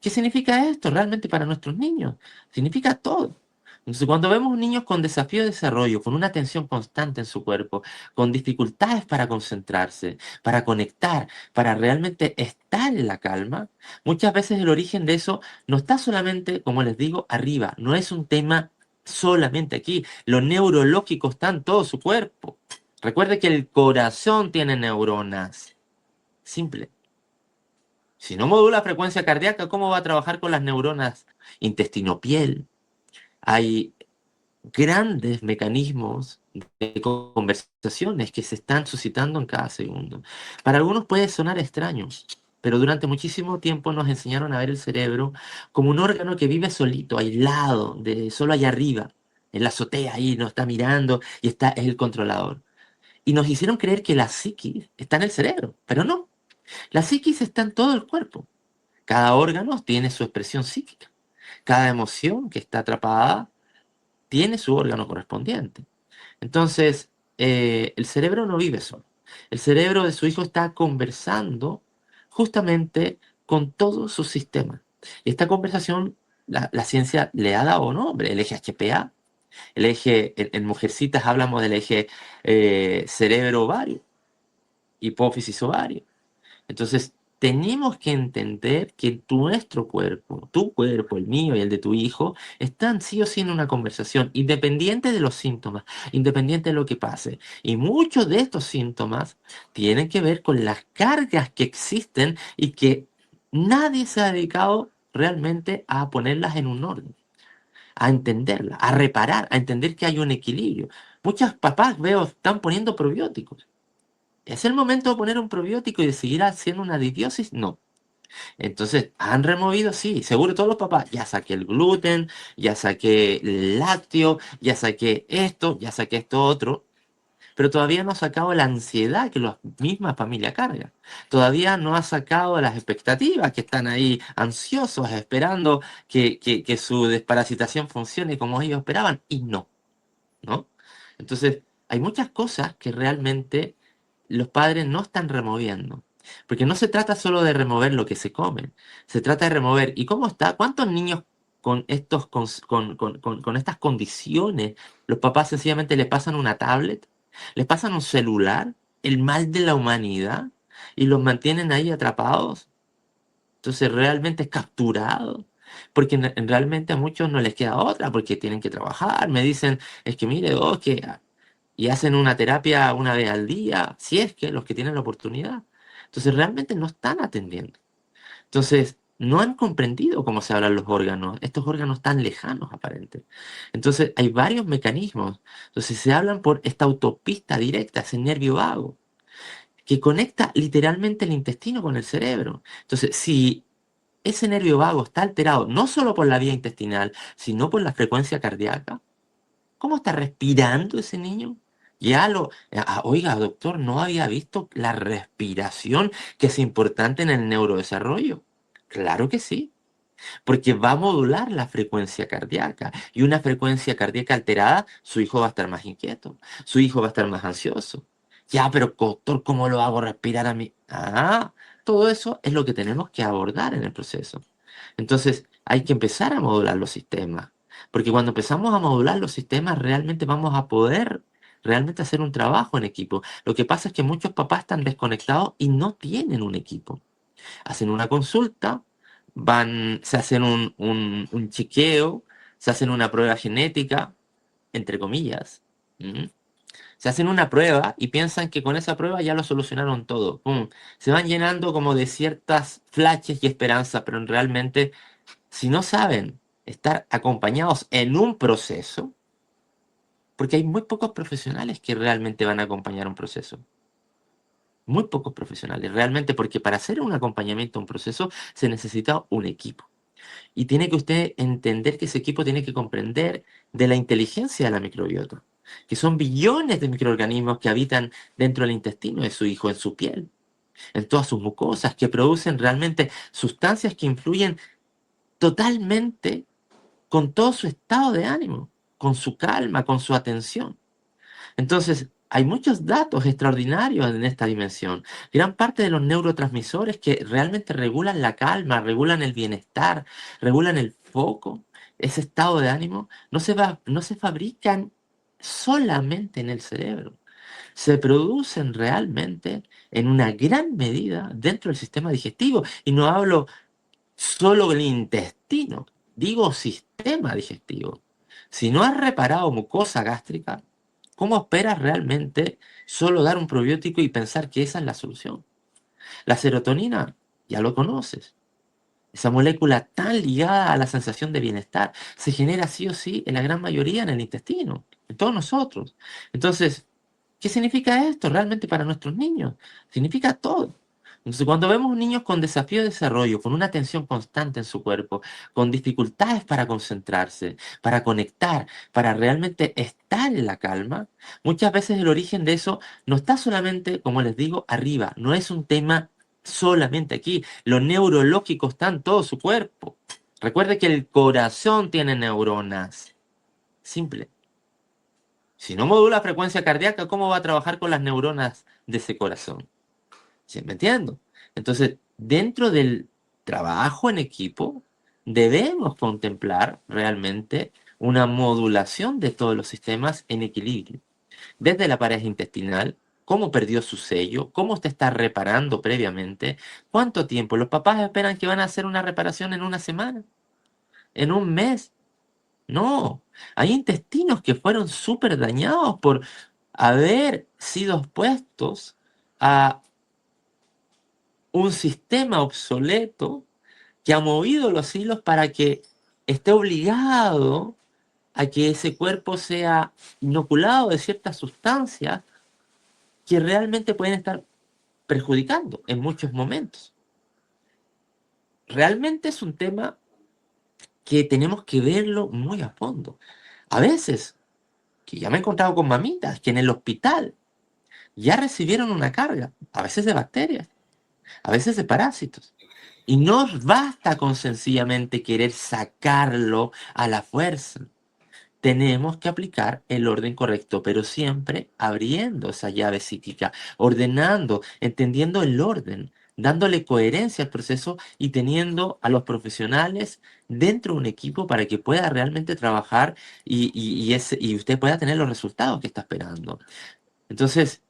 ¿qué significa esto realmente para nuestros niños? Significa todo. Entonces, cuando vemos niños con desafío de desarrollo, con una tensión constante en su cuerpo, con dificultades para concentrarse, para conectar, para realmente estar en la calma, muchas veces el origen de eso no está solamente, como les digo, arriba, no es un tema solamente aquí. Lo neurológico está en todo su cuerpo. Recuerde que el corazón tiene neuronas. Simple. Si no modula frecuencia cardíaca, ¿cómo va a trabajar con las neuronas intestino-piel? Hay grandes mecanismos de conversaciones que se están suscitando en cada segundo. Para algunos puede sonar extraño, pero durante muchísimo tiempo nos enseñaron a ver el cerebro como un órgano que vive solito, aislado, solo allá arriba, en la azotea ahí, nos está mirando y es el controlador. Y nos hicieron creer que la psiquis está en el cerebro, pero no. La psiquis está en todo el cuerpo. Cada órgano tiene su expresión psíquica. Cada emoción que está atrapada tiene su órgano correspondiente. Entonces, el cerebro no vive solo. El cerebro de su hijo está conversando justamente con todo su sistema. Y esta conversación, la ciencia le ha dado nombre, el eje HPA, el eje, en Mujercitas hablamos del eje cerebro-ovario, hipófisis-ovario. Entonces, tenemos que entender que nuestro cuerpo, tu cuerpo, el mío y el de tu hijo, están sí o sí en una conversación, independiente de los síntomas, independiente de lo que pase. Y muchos de estos síntomas tienen que ver con las cargas que existen y que nadie se ha dedicado realmente a ponerlas en un orden, a entenderlas, a reparar, a entender que hay un equilibrio. Muchos papás veo están poniendo probióticos. ¿Es el momento de poner un probiótico y de seguir haciendo una disbiosis? No. Entonces, ¿han removido? Sí, seguro todos los papás. Ya saqué el gluten, ya saqué el lácteo, ya saqué esto otro. Pero todavía no ha sacado la ansiedad que la misma familia carga. Todavía no ha sacado las expectativas que están ahí ansiosos, esperando que su desparasitación funcione como ellos esperaban. Y no, ¿no? Entonces, hay muchas cosas que realmente los padres no están removiendo. Porque no se trata solo de remover lo que se come, se trata de remover. ¿Y cómo está? ¿Cuántos niños con con estas condiciones, los papás sencillamente les pasan una tablet, les pasan un celular, el mal de la humanidad, y los mantienen ahí atrapados? Entonces realmente es capturado. Porque realmente a muchos no les queda otra, porque tienen que trabajar. Me dicen, es que mire, y hacen una terapia una vez al día, si es que los que tienen la oportunidad. Entonces realmente no están atendiendo. Entonces no han comprendido cómo se hablan los órganos, estos órganos tan lejanos aparentes. Entonces hay varios mecanismos. Entonces se hablan por esta autopista directa, ese nervio vago, que conecta literalmente el intestino con el cerebro. Entonces, si ese nervio vago está alterado no solo por la vía intestinal, sino por la frecuencia cardíaca, ¿cómo está respirando ese niño? Oiga, doctor, no había visto la respiración, que es importante en el neurodesarrollo. Claro que sí, porque va a modular la frecuencia cardíaca y una frecuencia cardíaca alterada, su hijo va a estar más inquieto, su hijo va a estar más ansioso. Ya, pero doctor, ¿cómo lo hago respirar a mí? Ah, todo eso es lo que tenemos que abordar en el proceso. Entonces, hay que empezar a modular los sistemas, porque cuando empezamos a modular los sistemas, realmente vamos a poder realmente hacer un trabajo en equipo. Lo que pasa es que muchos papás están desconectados y no tienen un equipo. Hacen una consulta, se hacen un chequeo, se hacen una prueba genética, entre comillas. ¿M? Se hacen una prueba y piensan que con esa prueba ya lo solucionaron todo. ¡Pum! Se van llenando como de ciertas flashes y esperanzas, pero realmente, si no saben estar acompañados en un proceso, porque hay muy pocos profesionales que realmente van a acompañar un proceso. Muy pocos profesionales, realmente, porque para hacer un acompañamiento a un proceso se necesita un equipo. Y tiene que usted entender que ese equipo tiene que comprender de la inteligencia de la microbiota, que son billones de microorganismos que habitan dentro del intestino de su hijo, en su piel, en todas sus mucosas, que producen realmente sustancias que influyen totalmente con todo su estado de ánimo, con su calma, con su atención. Entonces, hay muchos datos extraordinarios en esta dimensión. Gran parte de los neurotransmisores que realmente regulan la calma, regulan el bienestar, regulan el foco, ese estado de ánimo, no se fabrican solamente en el cerebro. Se producen realmente en una gran medida dentro del sistema digestivo. Y no hablo solo del intestino, digo sistema digestivo. Si no has reparado mucosa gástrica, ¿cómo esperas realmente solo dar un probiótico y pensar que esa es la solución? La serotonina, ya lo conoces. Esa molécula tan ligada a la sensación de bienestar se genera sí o sí en la gran mayoría en el intestino, en todos nosotros. Entonces, ¿qué significa esto realmente para nuestros niños? Significa todo. Entonces, cuando vemos niños con desafío de desarrollo, con una tensión constante en su cuerpo, con dificultades para concentrarse, para conectar, para realmente estar en la calma, muchas veces el origen de eso no está solamente, como les digo, arriba, no es un tema solamente aquí. Lo neurológico está en todo su cuerpo. Recuerde que el corazón tiene neuronas. Simple. Si no modula frecuencia cardíaca, ¿cómo va a trabajar con las neuronas de ese corazón? ¿Sí me entiendo? Entonces, dentro del trabajo en equipo, debemos contemplar realmente una modulación de todos los sistemas en equilibrio. Desde la pared intestinal, cómo perdió su sello, cómo usted está reparando previamente, cuánto tiempo. Los papás esperan que van a hacer una reparación en una semana, en un mes. No, hay intestinos que fueron súper dañados por haber sido expuestos a un sistema obsoleto que ha movido los hilos para que esté obligado a que ese cuerpo sea inoculado de ciertas sustancias que realmente pueden estar perjudicando en muchos momentos. Realmente es un tema que tenemos que verlo muy a fondo. A veces, que ya me he encontrado con mamitas que en el hospital ya recibieron una carga, a veces de bacterias, a veces de parásitos. Y no basta con sencillamente querer sacarlo a la fuerza. Tenemos que aplicar el orden correcto, pero siempre abriendo esa llave psíquica, ordenando, entendiendo el orden, dándole coherencia al proceso y teniendo a los profesionales dentro de un equipo para que pueda realmente trabajar y usted pueda tener los resultados que está esperando. Entonces,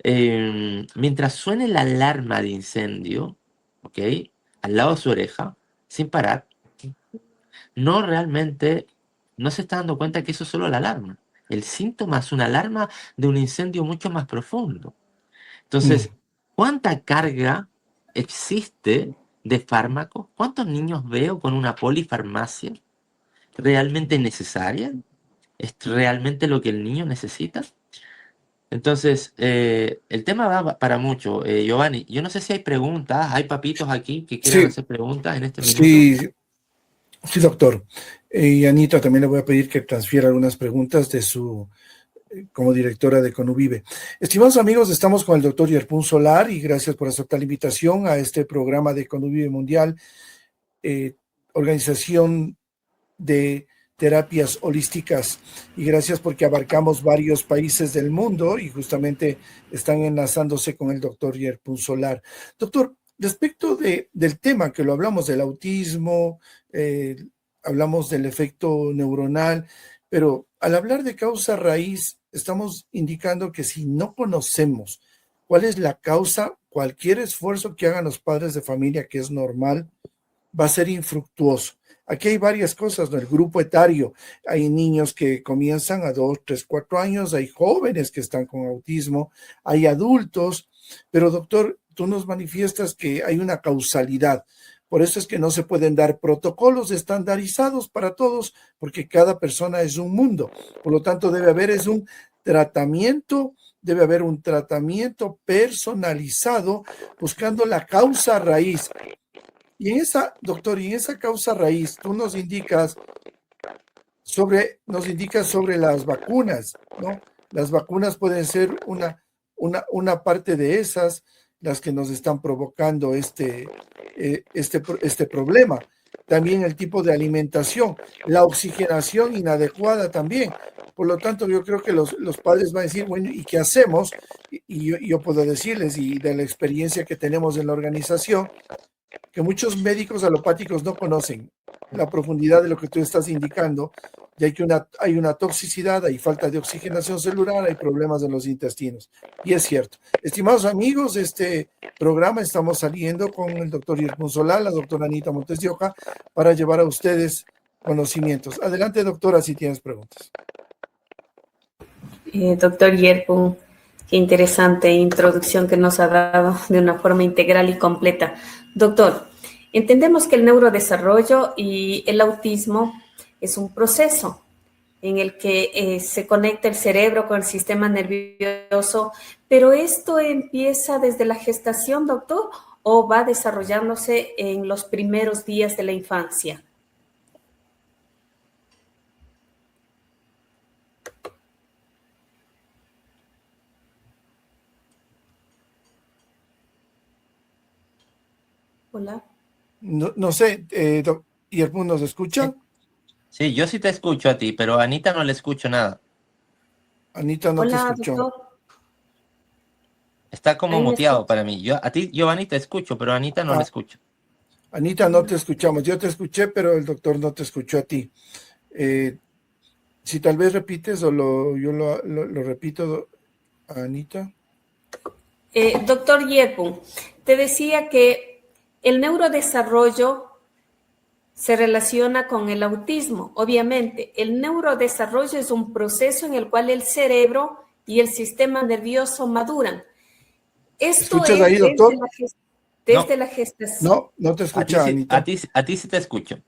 mientras suene la alarma de incendio, ¿ok? Al lado de su oreja, sin parar, no realmente, no se está dando cuenta que eso es solo la alarma. El síntoma es una alarma de un incendio mucho más profundo. Mm. Entonces, ¿cuánta carga existe de fármacos? ¿Cuántos niños veo con una polifarmacia realmente necesaria? ¿Es realmente lo que el niño necesita? Entonces, el tema va para mucho, Giovanni. Yo no sé si hay preguntas, hay papitos aquí que quieran Sí, hacer preguntas en este minuto. sí, sí, doctor. Y Anita también le voy a pedir que transfiera algunas preguntas de su como directora de Conuvive. Estimados amigos, estamos con el doctor Yerpun Solar y gracias por aceptar la invitación a este programa de Conuvive Mundial. eh, Organización de Terapias Holísticas, y gracias porque abarcamos varios países del mundo y justamente están enlazándose con el doctor Yerpun Solar. Doctor, respecto del tema que lo hablamos del autismo, hablamos del efecto neuronal, pero al hablar de causa raíz, estamos indicando que si no conocemos cuál es la causa, cualquier esfuerzo que hagan los padres de familia, que es normal, va a ser infructuoso. Aquí hay varias cosas, ¿no? El grupo etario, hay niños que comienzan a 2, 3, 4 años, hay jóvenes que están con autismo, hay adultos, pero doctor, tú nos manifiestas que hay una causalidad. Por eso es que no se pueden dar protocolos estandarizados para todos, porque cada persona es un mundo. Por lo tanto, debe haber un tratamiento personalizado buscando la causa raíz. Y en esa, doctor, y en esa causa raíz, tú nos indicas sobre las vacunas, ¿no? Las vacunas pueden ser una parte de esas, las que nos están provocando este problema. También el tipo de alimentación, la oxigenación inadecuada también. Por lo tanto, yo creo que los padres van a decir, bueno, ¿y qué hacemos? Y yo puedo decirles, y de la experiencia que tenemos en la organización, que muchos médicos alopáticos no conocen la profundidad de lo que tú estás indicando, ya que hay una toxicidad, hay falta de oxigenación celular, hay problemas en los intestinos. Y es cierto. Estimados amigos, este programa estamos saliendo con el doctor Yerpun Solar, la doctora Anita Montes de Oca, para llevar a ustedes conocimientos. Adelante, doctora, si tienes preguntas. Doctor Yerpun, qué interesante introducción que nos ha dado de una forma integral y completa. Doctor, entendemos que el neurodesarrollo y el autismo es un proceso en el que se conecta el cerebro con el sistema nervioso, pero ¿esto empieza desde la gestación, doctor, o va desarrollándose en los primeros días de la infancia? Hola. No sé, Yerpun, ¿nos escucha? Sí, yo sí te escucho a ti, pero a Anita no le escucho nada. Anita no te Hola, escuchó. doctor. Está como Ahí me muteado escucha. para mí. A ti, Giovanni, te escucho, pero a Anita no le escucho. Anita, no te escuchamos. Yo te escuché, pero el doctor no te escuchó a ti. Si tal vez repites o yo lo repito, Anita. Doctor Yerpun, te decía que el neurodesarrollo se relaciona con el autismo. Obviamente, el neurodesarrollo es un proceso en el cual el cerebro y el sistema nervioso maduran. Esto ¿Escuchas es ahí, doctor? desde la gestación. No te escucha, Anita. A ti sí te escucho.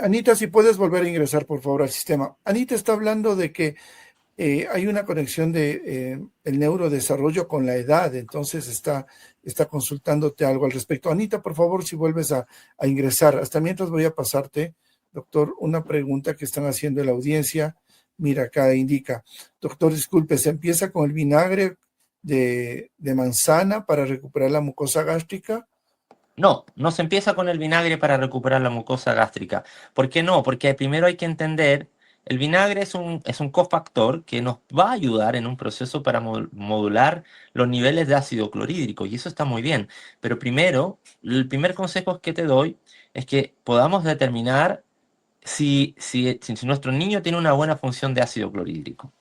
Anita, si puedes volver a ingresar, por favor, al sistema. Anita está hablando de que hay una conexión de el neurodesarrollo con la edad, entonces está consultándote algo al respecto. Anita, por favor, si vuelves a ingresar. Hasta mientras voy a pasarte, doctor, una pregunta que están haciendo en la audiencia. Mira, acá indica, doctor, disculpe, ¿se empieza con el vinagre de manzana para recuperar la mucosa gástrica? No, no se empieza con el vinagre para recuperar la mucosa gástrica. ¿Por qué no? Porque primero hay que entender, el vinagre es un cofactor que nos va a ayudar en un proceso para modular los niveles de ácido clorhídrico, y eso está muy bien. Pero primero, el primer consejo que te doy es que podamos determinar si nuestro niño tiene una buena función de ácido clorhídrico.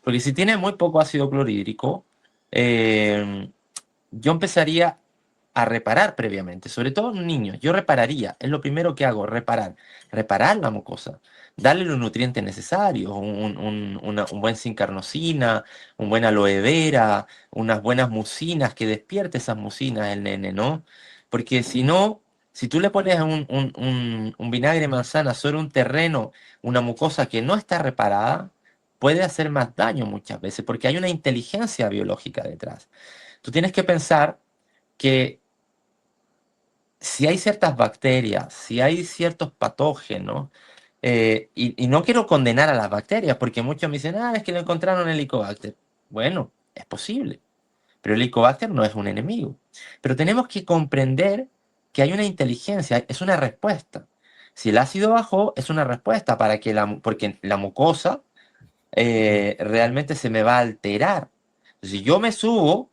Porque si tiene muy poco ácido clorhídrico, yo empezaría a reparar previamente, sobre todo en niños. Yo repararía, es lo primero que hago, reparar la mucosa, darle los nutrientes necesarios, un buen zinc-carnosina, un buen aloe vera, unas buenas mucinas, que despierte esas mucinas el nene, ¿no? Porque si no, si tú le pones un vinagre de manzana sobre un terreno, una mucosa que no está reparada, puede hacer más daño muchas veces, porque hay una inteligencia biológica detrás. Tú tienes que pensar que si hay ciertas bacterias, si hay ciertos patógenos, y no quiero condenar a las bacterias, porque muchos me dicen, es que lo encontraron en Helicobacter. Bueno, es posible, pero el Helicobacter no es un enemigo. Pero tenemos que comprender que hay una inteligencia, es una respuesta. Si el ácido bajó, es una respuesta para que porque la mucosa realmente se me va a alterar. Si yo me subo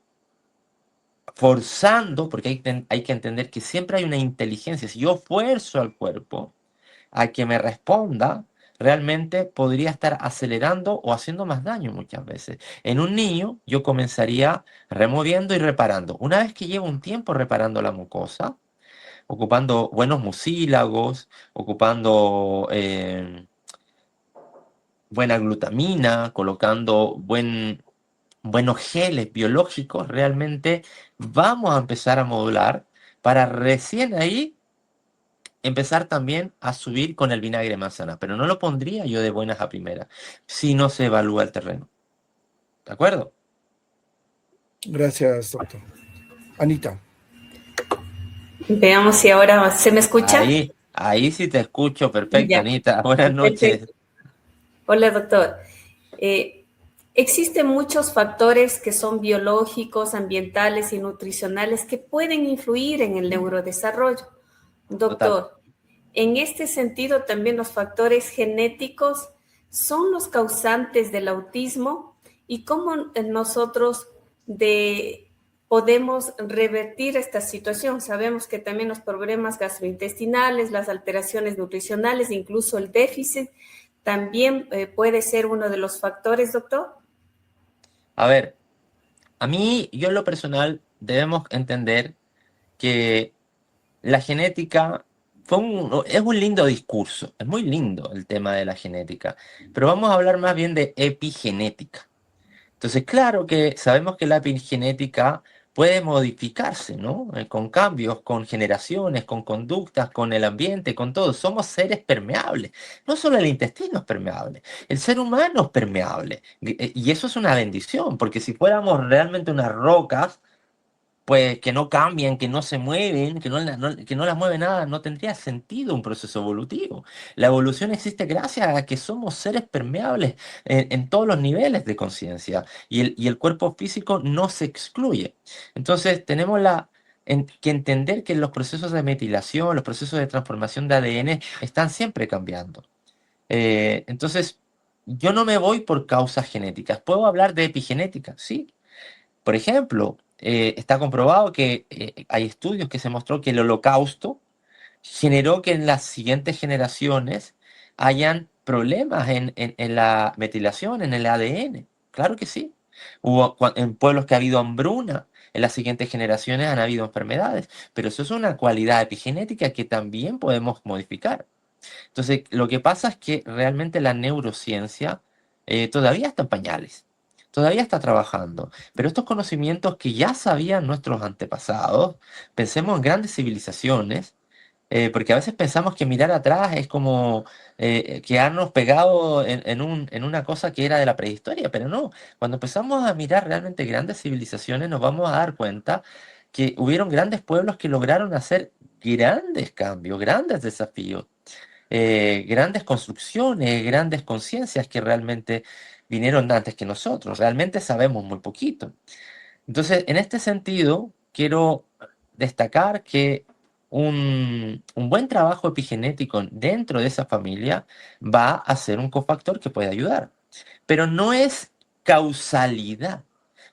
forzando, porque hay que entender que siempre hay una inteligencia, si yo fuerzo al cuerpo a que me responda, realmente podría estar acelerando o haciendo más daño muchas veces. En un niño yo comenzaría removiendo y reparando. Una vez que llevo un tiempo reparando la mucosa, ocupando buenos mucílagos, ocupando buena glutamina, colocando buenos geles biológicos, realmente vamos a empezar a modular para recién ahí empezar también a subir con el vinagre de manzana, pero no lo pondría yo de buenas a primeras si no se evalúa el terreno. ¿De acuerdo? Gracias, doctor. Anita. Veamos si ahora se me escucha. Ahí sí te escucho perfecto, Ya, Anita. Buenas noches. perfecto. Hola, doctor. Existen muchos factores que son biológicos, ambientales y nutricionales que pueden influir en el neurodesarrollo. Doctor, en este sentido también los factores genéticos son los causantes del autismo y cómo nosotros podemos revertir esta situación. Sabemos que también los problemas gastrointestinales, las alteraciones nutricionales, incluso el déficit, también puede ser uno de los factores, doctor. A ver, yo en lo personal debemos entender que la genética es un lindo discurso, es muy lindo el tema de la genética, pero vamos a hablar más bien de epigenética. Entonces, claro que sabemos que la epigenética puede modificarse, ¿no? Con cambios, con generaciones, con conductas, con el ambiente, con todo. Somos seres permeables. No solo el intestino es permeable, el ser humano es permeable. Y eso es una bendición, porque si fuéramos realmente unas rocas, pues que no cambian, que no se mueven, que no las mueve nada, no tendría sentido un proceso evolutivo. La evolución existe gracias a que somos seres permeables en todos los niveles de conciencia y el cuerpo físico no se excluye. Entonces tenemos que entender que los procesos de metilación, los procesos de transformación de ADN están siempre cambiando. Entonces, yo no me voy por causas genéticas. ¿Puedo hablar de epigenética? Sí. Por ejemplo, está comprobado que hay estudios que se mostró que el holocausto generó que en las siguientes generaciones hayan problemas en la metilación, en el ADN. Claro que sí. En pueblos que ha habido hambruna, en las siguientes generaciones han habido enfermedades, pero eso es una cualidad epigenética que también podemos modificar. Entonces, lo que pasa es que realmente la neurociencia todavía está en pañales. Todavía está trabajando, pero estos conocimientos que ya sabían nuestros antepasados, pensemos en grandes civilizaciones, porque a veces pensamos que mirar atrás es como quedarnos pegados en una cosa que era de la prehistoria, pero no. Cuando empezamos a mirar realmente grandes civilizaciones, nos vamos a dar cuenta que hubieron grandes pueblos que lograron hacer grandes cambios, grandes desafíos, grandes construcciones, grandes conciencias que realmente vinieron antes que nosotros. Realmente sabemos muy poquito. Entonces, en este sentido, quiero destacar que un buen trabajo epigenético dentro de esa familia va a ser un cofactor que puede ayudar, pero no es causalidad.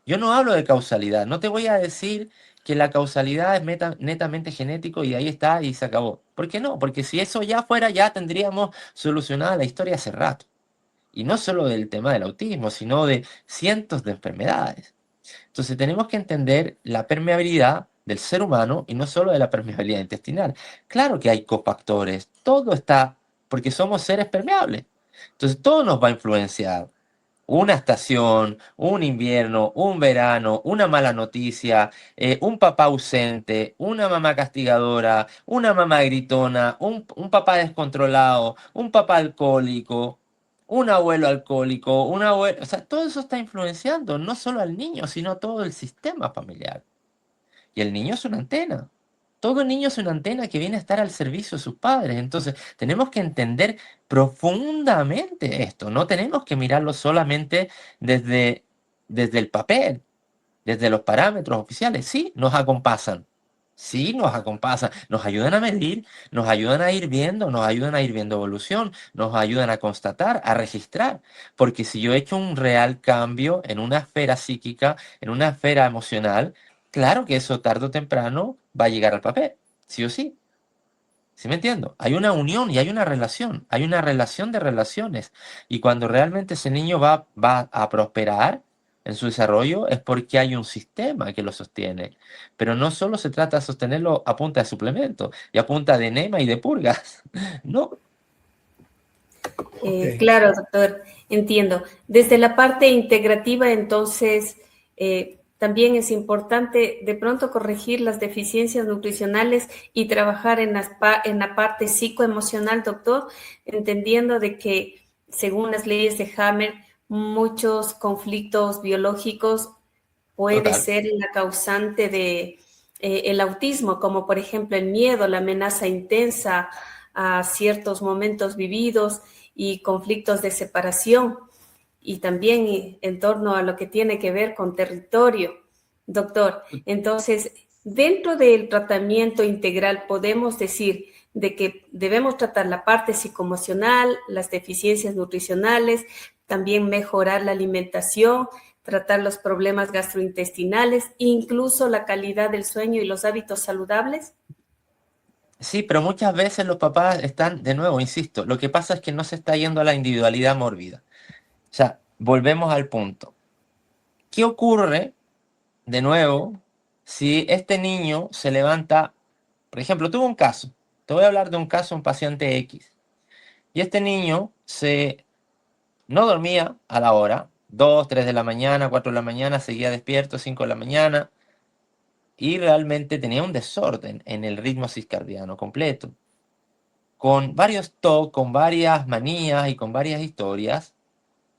Yo no hablo de causalidad, no te voy a decir que la causalidad es netamente genético y ahí está y se acabó. ¿Por qué no? Porque si eso ya fuera, ya tendríamos solucionada la historia hace rato. Y no solo del tema del autismo, sino de cientos de enfermedades. Entonces tenemos que entender la permeabilidad del ser humano y no solo de la permeabilidad intestinal. Claro que hay cofactores, todo está, porque somos seres permeables. Entonces todo nos va a influenciar. Una estación, un invierno, un verano, una mala noticia, un papá ausente, una mamá castigadora, una mamá gritona, un papá descontrolado, un papá alcohólico, un abuelo alcohólico, o sea, todo eso está influenciando no solo al niño, sino todo el sistema familiar. Y el niño es una antena. Todo niño es una antena que viene a estar al servicio de sus padres. Entonces, tenemos que entender profundamente esto. No tenemos que mirarlo solamente desde el papel, desde los parámetros oficiales. Sí, nos acompasan. Sí, nos acompasan, nos ayudan a medir, nos ayudan a ir viendo, nos ayudan a ir viendo evolución, nos ayudan a constatar, a registrar. Porque si yo he hecho un real cambio en una esfera psíquica, en una esfera emocional, claro que eso tarde o temprano va a llegar al papel, sí o sí. ¿Sí me entiendo? Hay una unión y hay una relación de relaciones. Y cuando realmente ese niño va a prosperar en su desarrollo es porque hay un sistema que lo sostiene. Pero no solo se trata de sostenerlo a punta de suplementos y a punta de enema y de purgas. No, Ok. Claro, doctor, entiendo. Desde la parte integrativa, entonces, también es importante de pronto corregir las deficiencias nutricionales y trabajar en la parte psicoemocional, doctor, entendiendo de que, según las leyes de Hammer, muchos conflictos biológicos puede total. ser la causante de el autismo, como por ejemplo el miedo, la amenaza intensa a ciertos momentos vividos y conflictos de separación, y también en torno a lo que tiene que ver con territorio, doctor. Entonces, dentro del tratamiento integral podemos decir de que debemos tratar la parte psicoemocional, las deficiencias nutricionales, también mejorar la alimentación, tratar los problemas gastrointestinales, incluso la calidad del sueño y los hábitos saludables. Sí, pero muchas veces los papás están, de nuevo, insisto, lo que pasa es que no se está yendo a la individualidad mórbida. O sea, volvemos al punto. ¿Qué ocurre, de nuevo, si este niño se levanta? Por ejemplo, tuve un caso. Te voy a hablar de un caso, un paciente X. Y este niño no dormía a la hora, 2, 3 de la mañana, 4 de la mañana, seguía despierto, 5 de la mañana, y realmente tenía un desorden en el ritmo circadiano completo, con varios TOC, con varias manías y con varias historias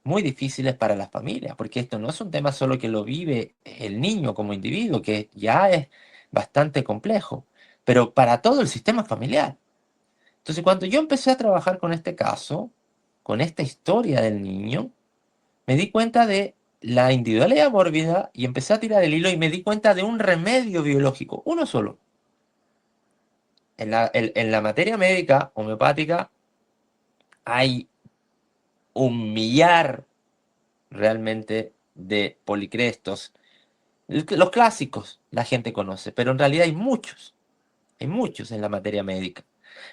muy difíciles para las familias, porque esto no es un tema solo que lo vive el niño como individuo, que ya es bastante complejo, pero para todo el sistema familiar. Entonces, cuando yo empecé a trabajar con este caso, con esta historia del niño, me di cuenta de la individualidad mórbida y empecé a tirar el hilo y me di cuenta de un remedio biológico, uno solo. En la materia médica homeopática hay un millar realmente de policrestos. Los clásicos la gente conoce, pero en realidad hay muchos en la materia médica.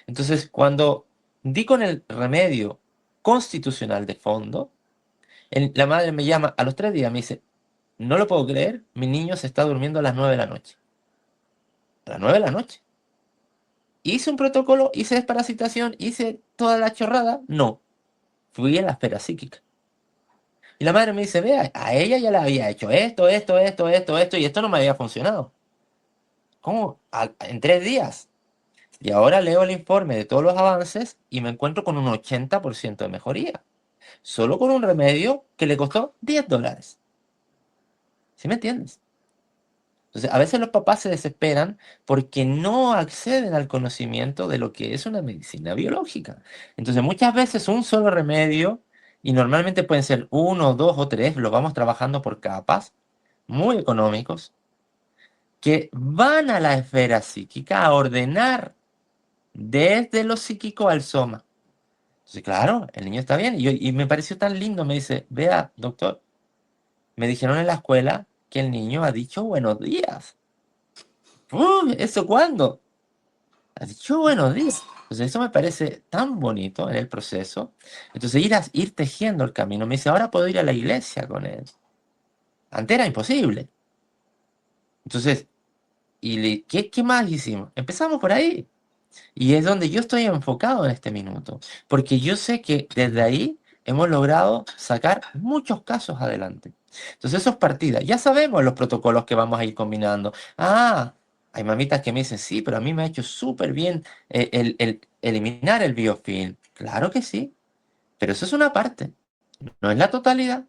Entonces, cuando di con el remedio constitucional de fondo, la madre me llama a los 3 días, me dice, no lo puedo creer, mi niño se está durmiendo a las 9 de la noche. A las 9 de la noche. ¿Hice un protocolo? ¿Hice desparasitación? ¿Hice toda la chorrada? No. Fui a la esfera psíquica. Y la madre me dice, vea, a ella ya le había hecho esto, y esto no me había funcionado. ¿Cómo? En 3 días. Y ahora leo el informe de todos los avances y me encuentro con un 80% de mejoría. Solo con un remedio que le costó $10. ¿Sí me entiendes? Entonces, a veces los papás se desesperan porque no acceden al conocimiento de lo que es una medicina biológica. Entonces, muchas veces un solo remedio, y normalmente pueden ser uno, dos o tres, lo vamos trabajando por capas, muy económicos, que van a la esfera psíquica a ordenar desde lo psíquico al soma. Entonces, claro, el niño está bien. Y me pareció tan lindo, me dice, vea, doctor, me dijeron en la escuela que el niño ha dicho buenos días. ¿Eso cuándo? Ha dicho buenos días. Entonces, eso me parece tan bonito en el proceso. Entonces, ir tejiendo el camino. Me dice, ahora puedo ir a la iglesia con él. Antes era imposible. Entonces, ¿qué más hicimos? Empezamos por ahí. Y es donde yo estoy enfocado en este minuto. Porque yo sé que desde ahí hemos logrado sacar muchos casos adelante. Entonces, eso es partida. Ya sabemos los protocolos que vamos a ir combinando. Ah, hay mamitas que me dicen, sí, pero a mí me ha hecho súper bien el eliminar el biofilm. Claro que sí, pero eso es una parte, no es la totalidad.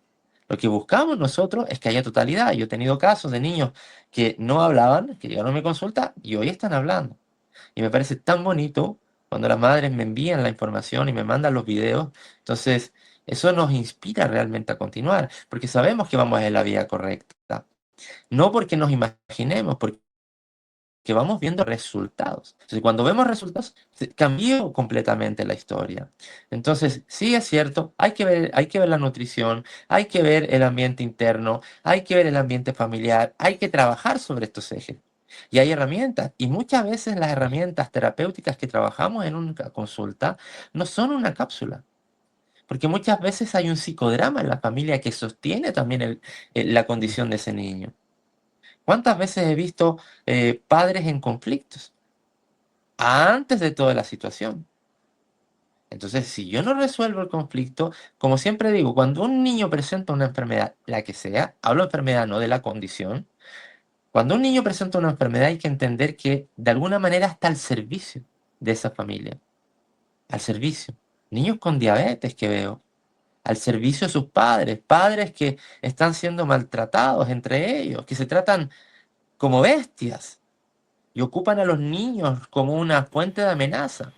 Lo que buscamos nosotros es que haya totalidad. Yo he tenido casos de niños que no hablaban, que llegaron a mi consulta y hoy están hablando. Y me parece tan bonito cuando las madres me envían la información y me mandan los videos. Entonces, eso nos inspira realmente a continuar, porque sabemos que vamos en la vía correcta. No porque nos imaginemos, porque que vamos viendo resultados. Entonces, cuando vemos resultados, cambió completamente la historia. Entonces, sí es cierto, hay que ver la nutrición, hay que ver el ambiente interno, hay que ver el ambiente familiar, hay que trabajar sobre estos ejes. Y hay herramientas, y muchas veces las herramientas terapéuticas que trabajamos en una consulta no son una cápsula, porque muchas veces hay un psicodrama en la familia que sostiene también la condición de ese niño. ¿Cuántas veces he visto padres en conflictos antes de toda la situación? Entonces, si yo no resuelvo el conflicto, como siempre digo, cuando un niño presenta una enfermedad, la que sea, hablo de enfermedad, no de la condición, cuando un niño presenta una enfermedad hay que entender que de alguna manera está al servicio de esa familia, al servicio. Niños con diabetes que veo, al servicio de sus padres, padres que están siendo maltratados entre ellos, que se tratan como bestias y ocupan a los niños como una fuente de amenaza.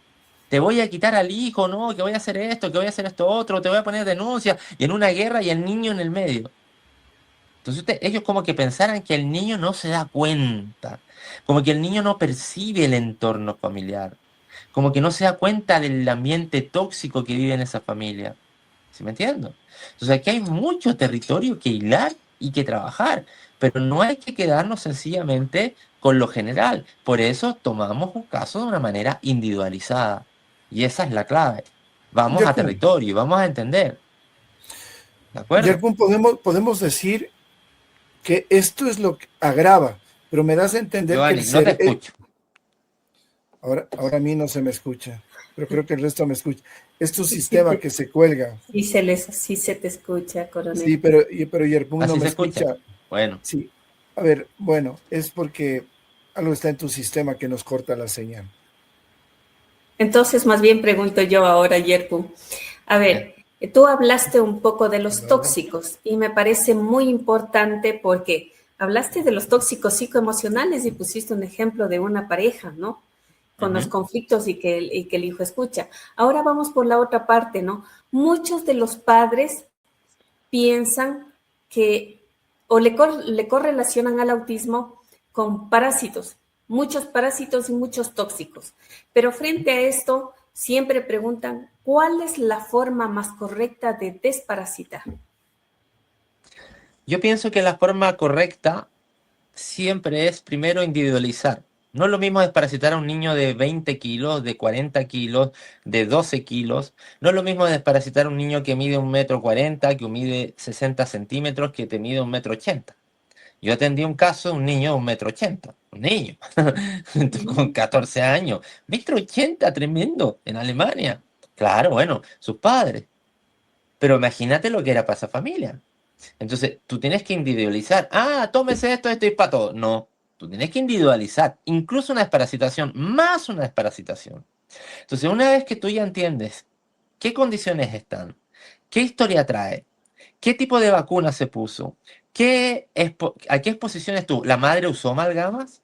Te voy a quitar al hijo, no, que voy a hacer esto, que voy a hacer esto otro, te voy a poner denuncia, y en una guerra y el niño en el medio. Entonces ellos como que pensaran que el niño no se da cuenta, como que el niño no percibe el entorno familiar, como que no se da cuenta del ambiente tóxico que vive en esa familia. ¿Sí me entiendo? Entonces aquí hay mucho territorio que hilar y que trabajar, pero no hay que quedarnos sencillamente con lo general. Por eso tomamos un caso de una manera individualizada. Y esa es la clave. Vamos a Yerkun, territorio y vamos a entender. ¿De acuerdo? Yerkun, podemos decir que esto es lo que agrava, pero me das a entender que el Giovanni, no te ser... escucho. ahora a mí no se me escucha, pero creo que el resto me escucha. Es tu sistema que se cuelga. Sí se te escucha, coronel. Sí, pero Yerkun no ¿Así me se escucha? escucha. Bueno, Sí. A ver, bueno, es porque algo está en tu sistema que nos corta la señal. Entonces, más bien pregunto yo ahora, Yerpu. A ver, tú hablaste un poco de los tóxicos y me parece muy importante porque hablaste de los tóxicos psicoemocionales y pusiste un ejemplo de una pareja, ¿no? Con los conflictos y que el hijo escucha. Ahora vamos por la otra parte, ¿no? Muchos de los padres piensan que o le correlacionan al autismo con parásitos, muchos parásitos y muchos tóxicos. Pero frente a esto, siempre preguntan, ¿cuál es la forma más correcta de desparasitar? yo pienso que la forma correcta siempre es primero individualizar. No es lo mismo desparasitar a un niño de 20 kilos, de 40 kilos, de 12 kilos. No es lo mismo desparasitar a un niño que mide 1,40 m, que mide 60 centímetros, que te mide 1,80 m. Yo atendí un caso de un niño de 1,80 m, un niño, con 14 años. 1,80 m, tremendo, en Alemania. Claro, bueno, sus padres. Pero imagínate lo que era para esa familia. Entonces, tú tienes que individualizar. Ah, tómese esto y para todo. No, tú tienes que individualizar. Incluso una desparasitación, más una desparasitación. Entonces, una vez que tú ya entiendes qué condiciones están, qué historia trae, qué tipo de vacuna se puso, a qué exposición estuvo. ¿La madre usó amalgamas?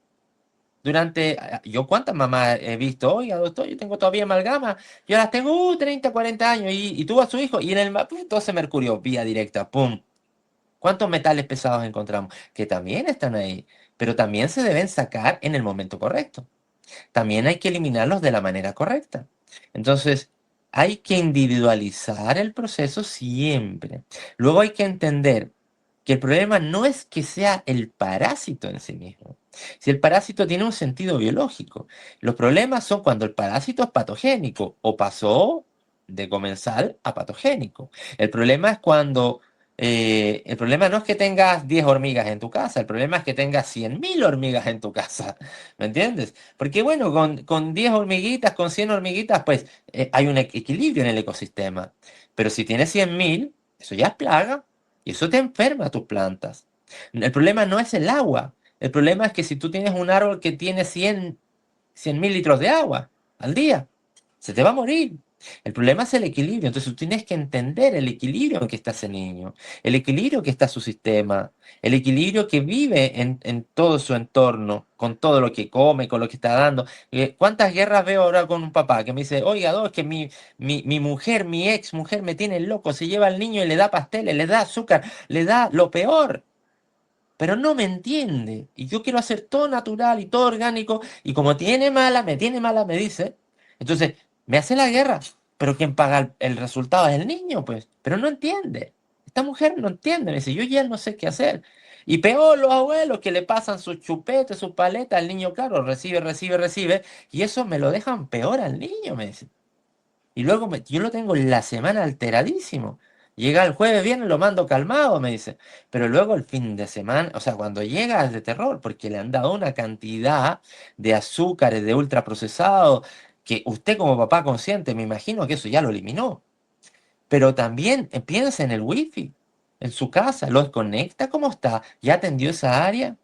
Yo cuántas mamás he visto, oiga, doctor, yo tengo todavía amalgama, yo las tengo 30, 40 años, y tuvo a su hijo, y en el 12 mercurio, vía directa, pum. ¿Cuántos metales pesados encontramos? Que también están ahí, pero también se deben sacar en el momento correcto. También hay que eliminarlos de la manera correcta. Entonces, hay que individualizar el proceso siempre. Luego hay que entender que el problema no es que sea el parásito en sí mismo. Si el parásito tiene un sentido biológico, los problemas son cuando el parásito es patogénico o pasó de comensal a patogénico. El problema es cuando el problema no es que tengas 10 hormigas en tu casa, el problema es que tengas 100.000 hormigas en tu casa, ¿me entiendes? Porque bueno, con 10 hormiguitas, con 100 hormiguitas, pues hay un equilibrio en el ecosistema. Pero si tienes 100.000, eso ya es plaga y eso te enferma a tus plantas. El problema no es el agua, el problema es que si tú tienes un árbol que tiene 100.000 litros de agua al día, se te va a morir. El problema es el equilibrio, entonces tú tienes que entender el equilibrio en que está ese niño, el equilibrio que está su sistema, el equilibrio que vive en todo su entorno, con todo lo que come, con lo que está dando. ¿Cuántas guerras veo ahora con un papá que me dice, oiga, es que mi mujer, mi ex mujer me tiene loco, se lleva al niño y le da pasteles, le da azúcar, le da lo peor? pero no me entiende. Y yo quiero hacer todo natural y todo orgánico, y como tiene mala, me dice. Entonces, me hace la guerra, pero quien paga el resultado es el niño, pues. Pero no entiende. Esta mujer no entiende, me dice, yo ya no sé qué hacer. Y peor los abuelos que le pasan sus chupetes, sus paletas, el niño, claro, recibe, y eso me lo dejan peor al niño, me dice. Y luego yo lo tengo la semana alteradísimo. Llega el jueves, viene, lo mando calmado, me dice. Pero luego el fin de semana, o sea, cuando llega es de terror, porque le han dado una cantidad de azúcares, de ultraprocesados, que usted como papá consciente, me imagino que eso ya lo eliminó. Pero también piensa en el wifi, en su casa, lo desconecta, ¿cómo está? ¿Ya atendió esa área?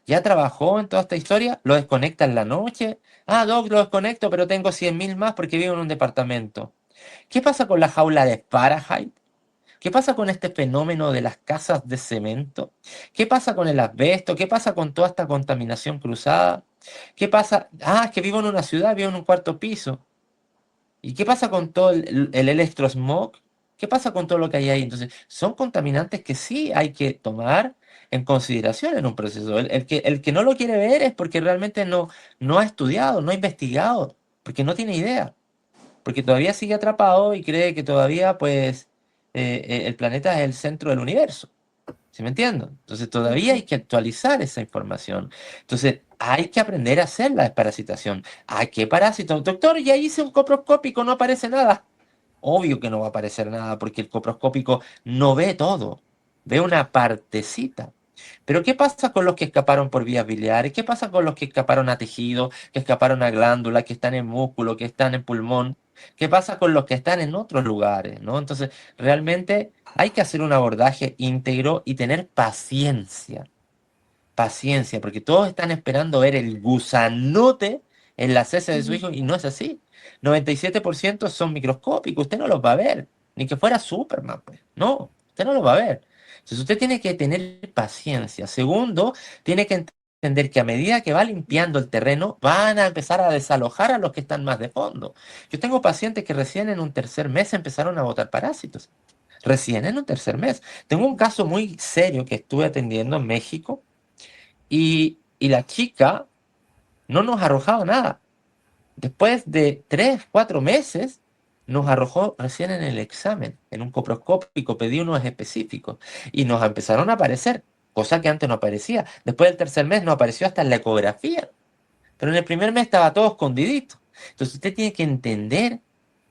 ¿Ya trabajó en toda esta historia? ¿Lo desconecta en la noche? Ah, Doc, lo desconecto, pero tengo 100.000 más porque vivo en un departamento. ¿Qué pasa con la jaula de Fahrenheit? ¿Qué pasa con este fenómeno de las casas de cemento? ¿Qué pasa con el asbesto? ¿Qué pasa con toda esta contaminación cruzada? ¿Qué pasa? Ah, es que vivo en una ciudad, vivo en un cuarto piso. ¿Y qué pasa con todo el electrosmog? ¿Qué pasa con todo lo que hay ahí? Entonces, son contaminantes que sí hay que tomar en consideración en un proceso. El que no lo quiere ver es porque realmente no ha estudiado, no ha investigado, porque no tiene idea, porque todavía sigue atrapado y cree que todavía, pues, el planeta es el centro del universo. ¿Sí me entiendo? Entonces todavía hay que actualizar esa información. Entonces hay que aprender a hacer la desparasitación. ¿A qué parásito? Doctor, ya hice un coproscópico, no aparece nada. Obvio que no va a aparecer nada porque el coproscópico no ve todo, ve una partecita. Pero ¿qué pasa con los que escaparon por vías biliares? ¿Qué pasa con los que escaparon a tejido, que escaparon a glándula, que están en músculo, que están en pulmón? ¿Qué pasa con los que están en otros lugares? ¿No? Entonces, realmente hay que hacer un abordaje íntegro y tener paciencia. Paciencia, porque todos están esperando ver el gusanote en la cese de su hijo y no es así. 97% son microscópicos, usted no los va a ver, ni que fuera Superman, pues. No, usted no los va a ver. Entonces usted tiene que tener paciencia. Segundo, tiene que entender que a medida que va limpiando el terreno, van a empezar a desalojar a los que están más de fondo. Yo tengo pacientes que recién en un tercer mes empezaron a botar parásitos. Recién en un tercer mes. Tengo un caso muy serio que estuve atendiendo en México y la chica no nos arrojaba nada. Después de 3, 4 meses, nos arrojó recién en el examen, en un coproscópico, pedí unos específicos y nos empezaron a aparecer, cosa que antes no aparecía. Después del tercer mes nos apareció hasta en la ecografía, pero en el primer mes estaba todo escondidito. Entonces usted tiene que entender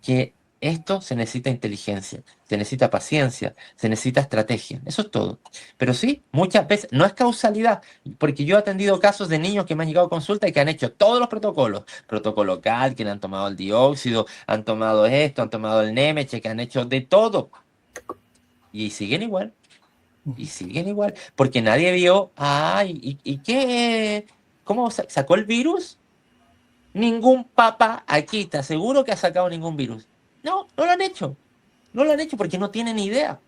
que esto se necesita inteligencia, se necesita paciencia, se necesita estrategia. Eso es todo. Pero sí, muchas veces no es causalidad, porque yo he atendido casos de niños que me han llegado a consulta y que han hecho todos los protocolos. Protocolo CAL, que han tomado el dióxido, han tomado esto, han tomado el Nemeche, que han hecho de todo. Y siguen igual. Y siguen igual. Porque nadie vio, ay, ¿y qué? ¿Cómo sacó el virus? Ningún papá aquí está seguro que ha sacado ningún virus. No, no lo han hecho. No lo han hecho porque no tienen idea.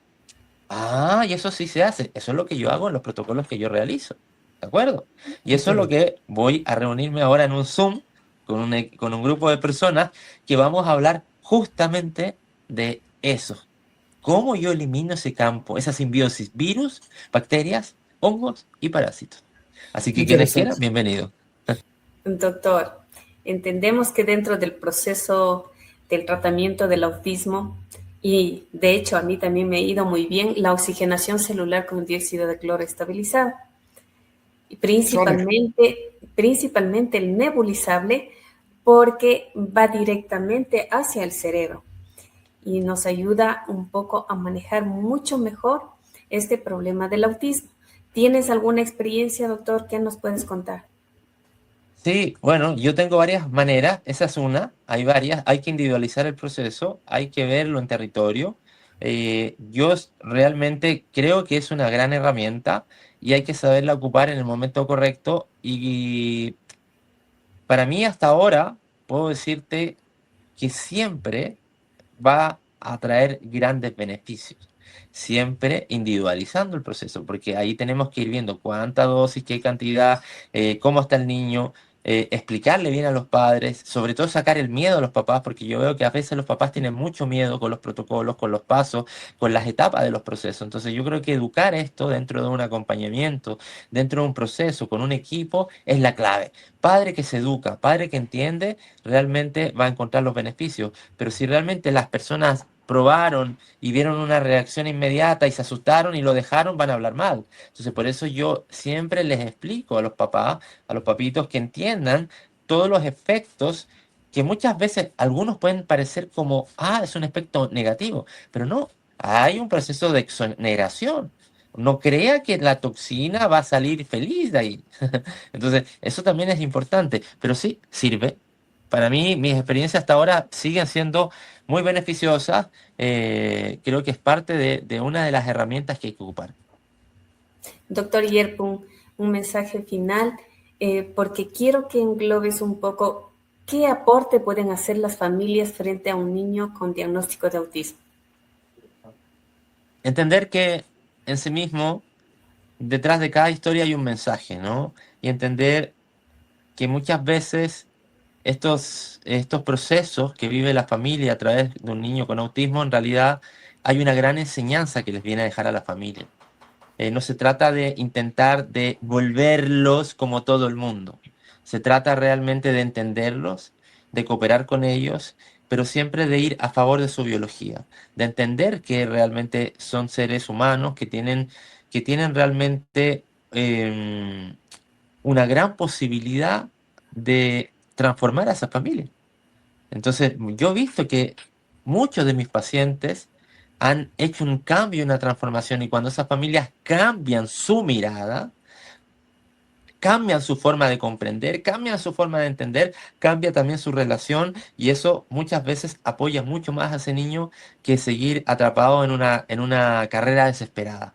Ah, y eso sí se hace. Eso es lo que yo hago en los protocolos que yo realizo. ¿De acuerdo? Y eso es lo que voy a reunirme ahora en un Zoom con un grupo de personas que vamos a hablar justamente de eso. ¿Cómo yo elimino ese campo, esa simbiosis, virus, bacterias, hongos y parásitos? Así que quienes quieran, Interesante. bienvenido. Doctor, entendemos que dentro del proceso del tratamiento del autismo, y de hecho a mí también me ha ido muy bien, la oxigenación celular con dióxido de cloro estabilizado, y principalmente el nebulizable, porque va directamente hacia el cerebro y nos ayuda un poco a manejar mucho mejor este problema del autismo. ¿Tienes alguna experiencia, doctor? ¿Qué nos puedes contar? Sí, bueno, yo tengo varias maneras, esa es una, hay varias, hay que individualizar el proceso, hay que verlo en territorio. Realmente creo que es una gran herramienta y hay que saberla ocupar en el momento correcto y para mí hasta ahora puedo decirte que siempre va a traer grandes beneficios, siempre individualizando el proceso, porque ahí tenemos que ir viendo cuánta dosis, qué cantidad, cómo está el niño. explicarle bien a los padres, sobre todo sacar el miedo a los papás, porque yo veo que a veces los papás tienen mucho miedo con los protocolos, con los pasos, con las etapas de los procesos. Entonces yo creo que educar esto dentro de un acompañamiento, dentro de un proceso, con un equipo, es la clave. Padre que se educa, padre que entiende, realmente va a encontrar los beneficios. Pero si realmente las personas probaron y vieron una reacción inmediata y se asustaron y lo dejaron, van a hablar mal. Entonces, por eso yo siempre les explico a los papás, a los papitos, que entiendan todos los efectos que muchas veces algunos pueden parecer como, es un efecto negativo, pero no, hay un proceso de exoneración. No crea que la toxina va a salir feliz de ahí. Entonces, eso también es importante, pero sí, sirve. Para mí, mis experiencias hasta ahora siguen siendo muy beneficiosas. Creo que es parte de una de las herramientas que hay que ocupar. Doctor Yerpun, un mensaje final, porque quiero que englobes un poco qué aporte pueden hacer las familias frente a un niño con diagnóstico de autismo. Entender que en sí mismo, detrás de cada historia hay un mensaje, ¿no? Y entender que muchas veces estos procesos que vive la familia a través de un niño con autismo, en realidad hay una gran enseñanza que les viene a dejar a la familia. No se trata de intentar de volverlos como todo el mundo. Se trata realmente de entenderlos, de cooperar con ellos, pero siempre de ir a favor de su biología, de entender que realmente son seres humanos que tienen realmente una gran posibilidad de transformar a esa familia. Entonces, yo he visto que muchos de mis pacientes han hecho un cambio, una transformación, y cuando esas familias cambian su mirada, cambian su forma de comprender, cambian su forma de entender, cambia también su relación, y eso muchas veces apoya mucho más a ese niño que seguir atrapado en una carrera desesperada.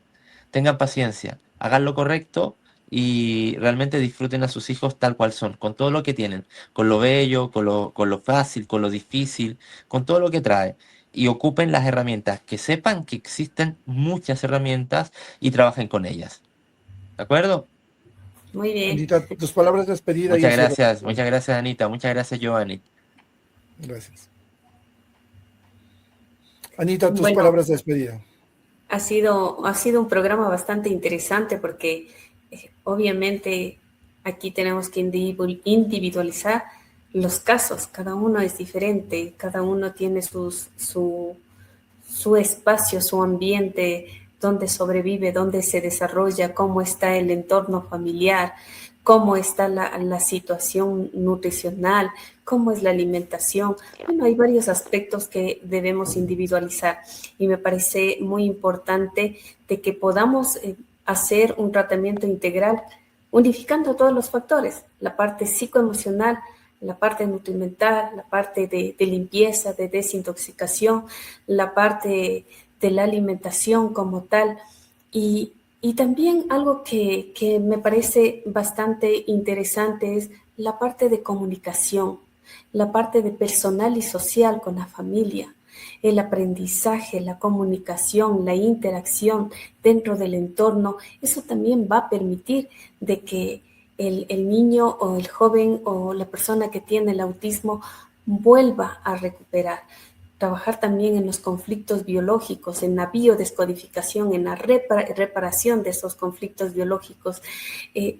Tengan paciencia, hagan lo correcto y realmente disfruten a sus hijos tal cual son, con todo lo que tienen, con lo bello, con lo fácil, con lo difícil, con todo lo que trae. Y ocupen las herramientas, que sepan que existen muchas herramientas y trabajen con ellas. ¿De acuerdo? Muy bien. Anita, tus palabras de despedida y el cierre. Muchas gracias Anita, muchas gracias Giovanni. Gracias. Anita, tus Bueno, palabras de despedida. ha sido un programa bastante interesante porque obviamente aquí tenemos que individualizar los casos. Cada uno es diferente, cada uno tiene su espacio, su ambiente, dónde sobrevive, dónde se desarrolla, cómo está el entorno familiar, cómo está la situación nutricional, cómo es la alimentación. Bueno, hay varios aspectos que debemos individualizar y me parece muy importante de que podamos hacer un tratamiento integral unificando todos los factores, la parte psicoemocional, la parte nutrimental, la parte de limpieza, de desintoxicación, la parte de la alimentación como tal. Y también algo que me parece bastante interesante es la parte de comunicación, la parte de personal y social con la familia, el aprendizaje, la comunicación, la interacción dentro del entorno. Eso también va a permitir de que el niño o el joven o la persona que tiene el autismo vuelva a recuperar. Trabajar también en los conflictos biológicos, en la biodescodificación, en la reparación de esos conflictos biológicos.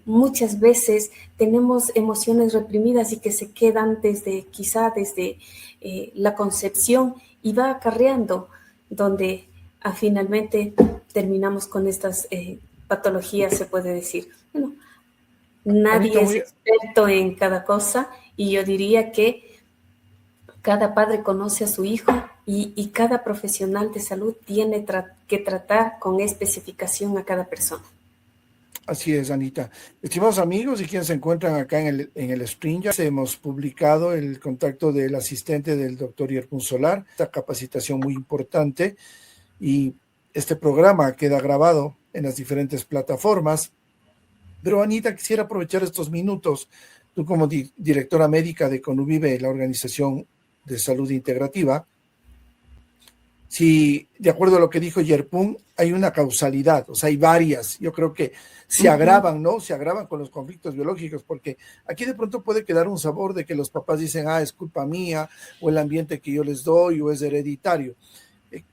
Muchas veces tenemos emociones reprimidas y que se quedan quizá desde la concepción y va acarreando, donde finalmente terminamos con estas patologías, se puede decir. Bueno, nadie es experto en cada cosa y yo diría que cada padre conoce a su hijo y cada profesional de salud tiene que tratar con especificación a cada persona. Así es, Anita. Estimados amigos y quienes se encuentran acá en el stream, ya hemos publicado el contacto del asistente del doctor Yerpun Solar, esta capacitación muy importante, y este programa queda grabado en las diferentes plataformas. Pero Anita, quisiera aprovechar estos minutos, tú como directora médica de Conuvive, la Organización de Salud Integrativa, si, de acuerdo a lo que dijo Yerpun, hay una causalidad, o sea, hay varias. Yo creo que se agravan, ¿no? Se agravan con los conflictos biológicos, porque aquí de pronto puede quedar un sabor de que los papás dicen, es culpa mía, o el ambiente que yo les doy, o es hereditario.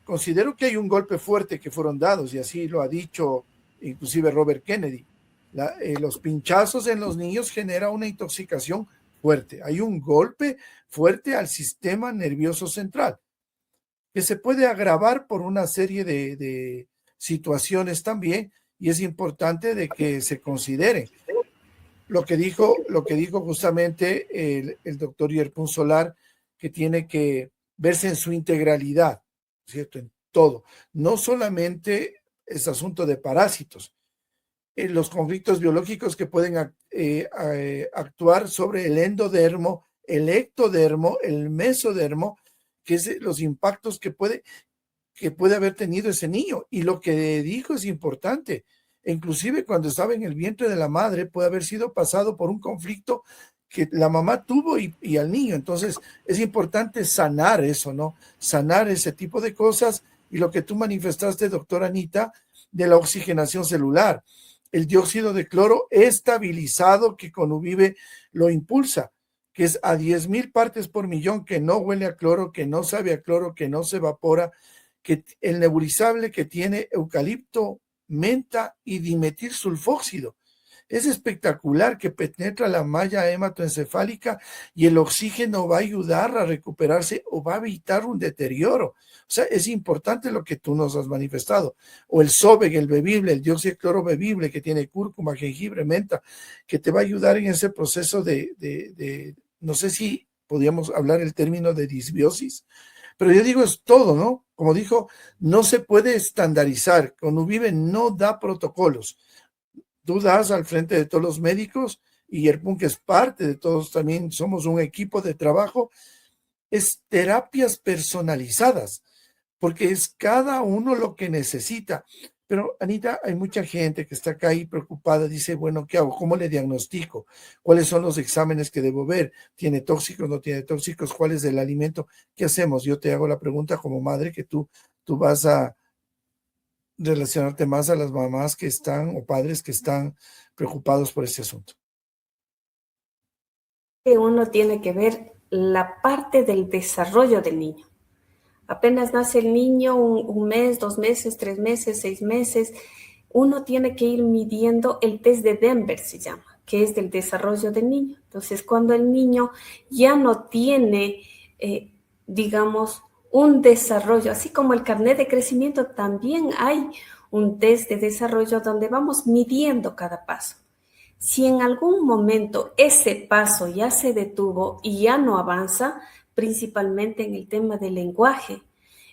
Considero que hay un golpe fuerte que fueron dados, y así lo ha dicho inclusive Robert Kennedy. Los pinchazos en los niños genera una intoxicación fuerte. Hay un golpe fuerte al sistema nervioso central, que se puede agravar por una serie de situaciones también, y es importante de que se considere lo que dijo justamente el doctor Yerpun Solar, que tiene que verse en su integralidad, ¿cierto? En todo. No solamente es asunto de parásitos, los conflictos biológicos que pueden actuar sobre el endodermo, el ectodermo, el mesodermo, que es los impactos que puede haber tenido ese niño. Y lo que dijo es importante. Inclusive cuando estaba en el vientre de la madre puede haber sido pasado por un conflicto que la mamá tuvo y al niño. Entonces es importante sanar eso, ¿no? Sanar ese tipo de cosas. Y lo que tú manifestaste, doctora Anita, de la oxigenación celular. El dióxido de cloro estabilizado que Conuvive lo impulsa, que es a 10,000 partes por millón, que no huele a cloro, que no sabe a cloro, que no se evapora, que el nebulizable que tiene eucalipto, menta y dimetilsulfóxido. Es espectacular, que penetra la malla hematoencefálica y el oxígeno va a ayudar a recuperarse o va a evitar un deterioro. O sea, es importante lo que tú nos has manifestado. O el SOBEG, el bebible, el dióxido de cloro bebible, que tiene cúrcuma, jengibre, menta, que te va a ayudar en ese proceso de no sé si podríamos hablar el término de disbiosis, pero yo digo es todo, ¿no? Como dijo, no se puede estandarizar. Conuvive no da protocolos. Tú das al frente de todos los médicos, y Yerpun, que es parte de todos, también somos un equipo de trabajo, es terapias personalizadas, porque es cada uno lo que necesita. Pero, Anita, hay mucha gente que está acá ahí preocupada, dice, bueno, ¿qué hago? ¿Cómo le diagnostico? ¿Cuáles son los exámenes que debo ver? ¿Tiene tóxicos? ¿No tiene tóxicos? ¿Cuál es el alimento? ¿Qué hacemos? Yo te hago la pregunta como madre, que tú vas a relacionarte más a las mamás que están o padres que están preocupados por este asunto. Uno tiene que ver la parte del desarrollo del niño. Apenas nace el niño, un mes, 2 meses, 3 meses, 6 meses, uno tiene que ir midiendo el test de Denver, se llama, que es del desarrollo del niño. Entonces, cuando el niño ya no tiene, digamos, un desarrollo, así como el carnet de crecimiento, también hay un test de desarrollo donde vamos midiendo cada paso. Si en algún momento ese paso ya se detuvo y ya no avanza, principalmente en el tema del lenguaje,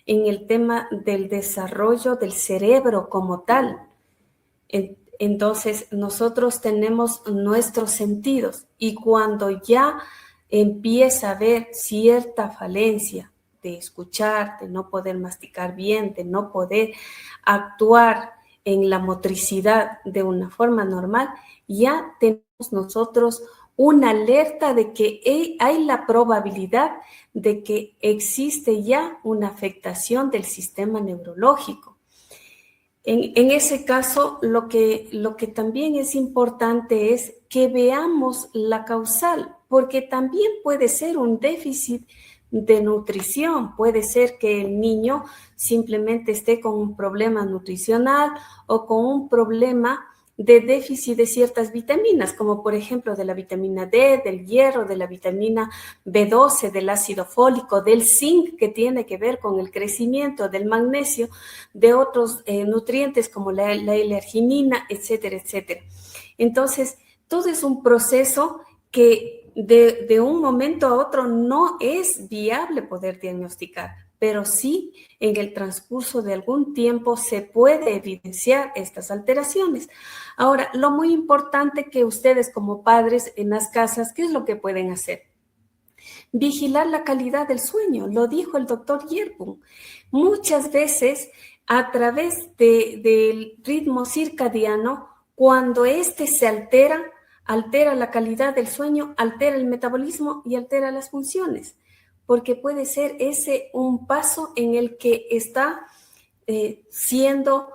en el tema del desarrollo del cerebro como tal, entonces nosotros tenemos nuestros sentidos, y cuando ya empieza a haber cierta falencia de escuchar, de no poder masticar bien, de no poder actuar en la motricidad de una forma normal, ya tenemos nosotros una alerta de que hay la probabilidad de que existe ya una afectación del sistema neurológico. En ese caso, lo que también es importante es que veamos la causal, porque también puede ser un déficit de nutrición. Puede ser que el niño simplemente esté con un problema nutricional o con un problema de déficit de ciertas vitaminas, como por ejemplo de la vitamina D, del hierro, de la vitamina B12, del ácido fólico, del zinc, que tiene que ver con el crecimiento, del magnesio, de otros nutrientes como la L-arginina, etcétera, etcétera. Entonces, todo es un proceso que de un momento a otro no es viable poder diagnosticar, pero sí en el transcurso de algún tiempo se puede evidenciar estas alteraciones. Ahora, lo muy importante que ustedes como padres en las casas, ¿qué es lo que pueden hacer? Vigilar la calidad del sueño, lo dijo el doctor Yerpun. Muchas veces a través del ritmo circadiano, cuando éste se altera la calidad del sueño, altera el metabolismo y altera las funciones. porque puede ser ese un paso en el que está siendo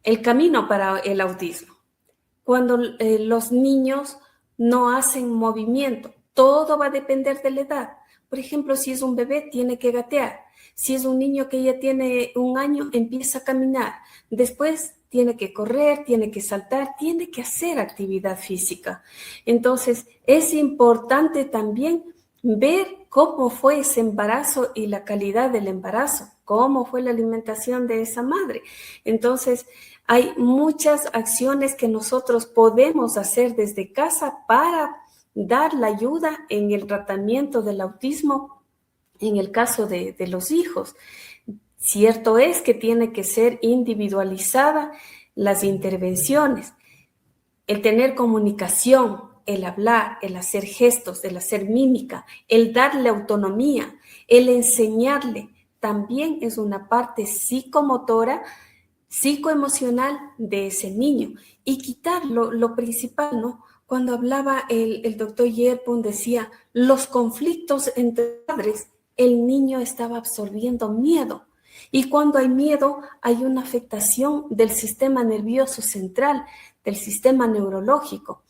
el camino para el autismo. Cuando los niños no hacen movimiento, todo va a depender de la edad. Por ejemplo, si es un bebé, tiene que gatear. Si es un niño que ya tiene 1 año, empieza a caminar. Después tiene que correr, tiene que saltar, tiene que hacer actividad física. Entonces, es importante también ver cómo fue ese embarazo y la calidad del embarazo, cómo fue la alimentación de esa madre. Entonces, hay muchas acciones que nosotros podemos hacer desde casa para dar la ayuda en el tratamiento del autismo en el caso de los hijos. Cierto es que tiene que ser individualizada las intervenciones, el tener comunicación, el hablar, el hacer gestos, el hacer mímica, el darle autonomía, el enseñarle, también es una parte psicomotora, psicoemocional de ese niño. Y quitar lo principal, ¿no? Cuando hablaba el doctor Yerpun, decía, los conflictos entre padres, el niño estaba absorbiendo miedo. Y cuando hay miedo, hay una afectación del sistema nervioso central, del sistema neurológico.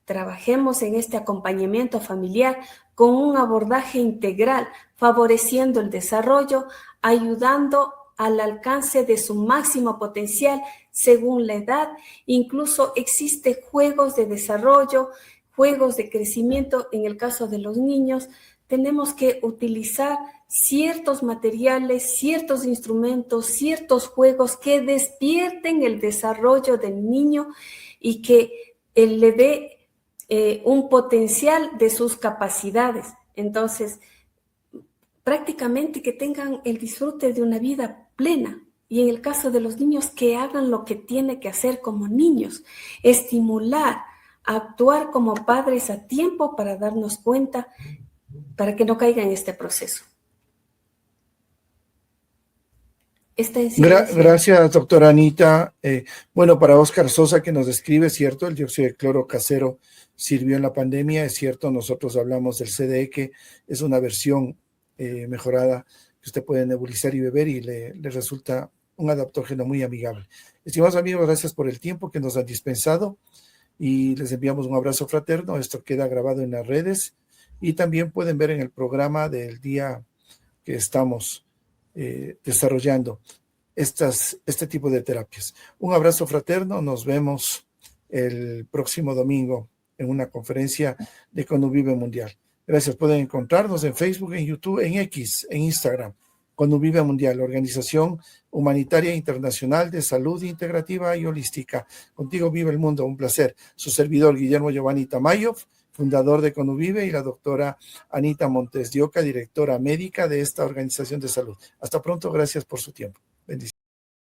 Trabajemos en este acompañamiento familiar con un abordaje integral, favoreciendo el desarrollo, ayudando al alcance de su máximo potencial según la edad. Incluso existen juegos de desarrollo, juegos de crecimiento. En el caso de los niños, tenemos que utilizar ciertos materiales, ciertos instrumentos, ciertos juegos que despierten el desarrollo del niño y que le dé un potencial de sus capacidades. Entonces, prácticamente que tengan el disfrute de una vida plena. Y en el caso de los niños, que hagan lo que tienen que hacer como niños, estimular, actuar como padres a tiempo para darnos cuenta, para que no caigan en este proceso. Gracias, doctora Anita. Bueno, para Óscar Sosa, que nos describe, es cierto, el dióxido de cloro casero sirvió en la pandemia, es cierto, nosotros hablamos del CDE, que es una versión mejorada que usted puede nebulizar y beber y le resulta un adaptógeno muy amigable. Estimados amigos, gracias por el tiempo que nos han dispensado y les enviamos un abrazo fraterno. Esto queda grabado en las redes y también pueden ver en el programa del día que estamos desarrollando este tipo de terapias. Un abrazo fraterno, nos vemos el próximo domingo en una conferencia de Convive Mundial. Gracias, pueden encontrarnos en Facebook, en YouTube, en X, en Instagram, Convive Mundial, Organización Humanitaria Internacional de Salud Integrativa y Holística. Contigo vive el mundo, un placer. Su servidor Guillermo Giovanni Tamayo, fundador de Convive, y la doctora Anita Montes de Oca, directora médica de esta organización de salud. Hasta pronto, gracias por su tiempo. Bendiciones.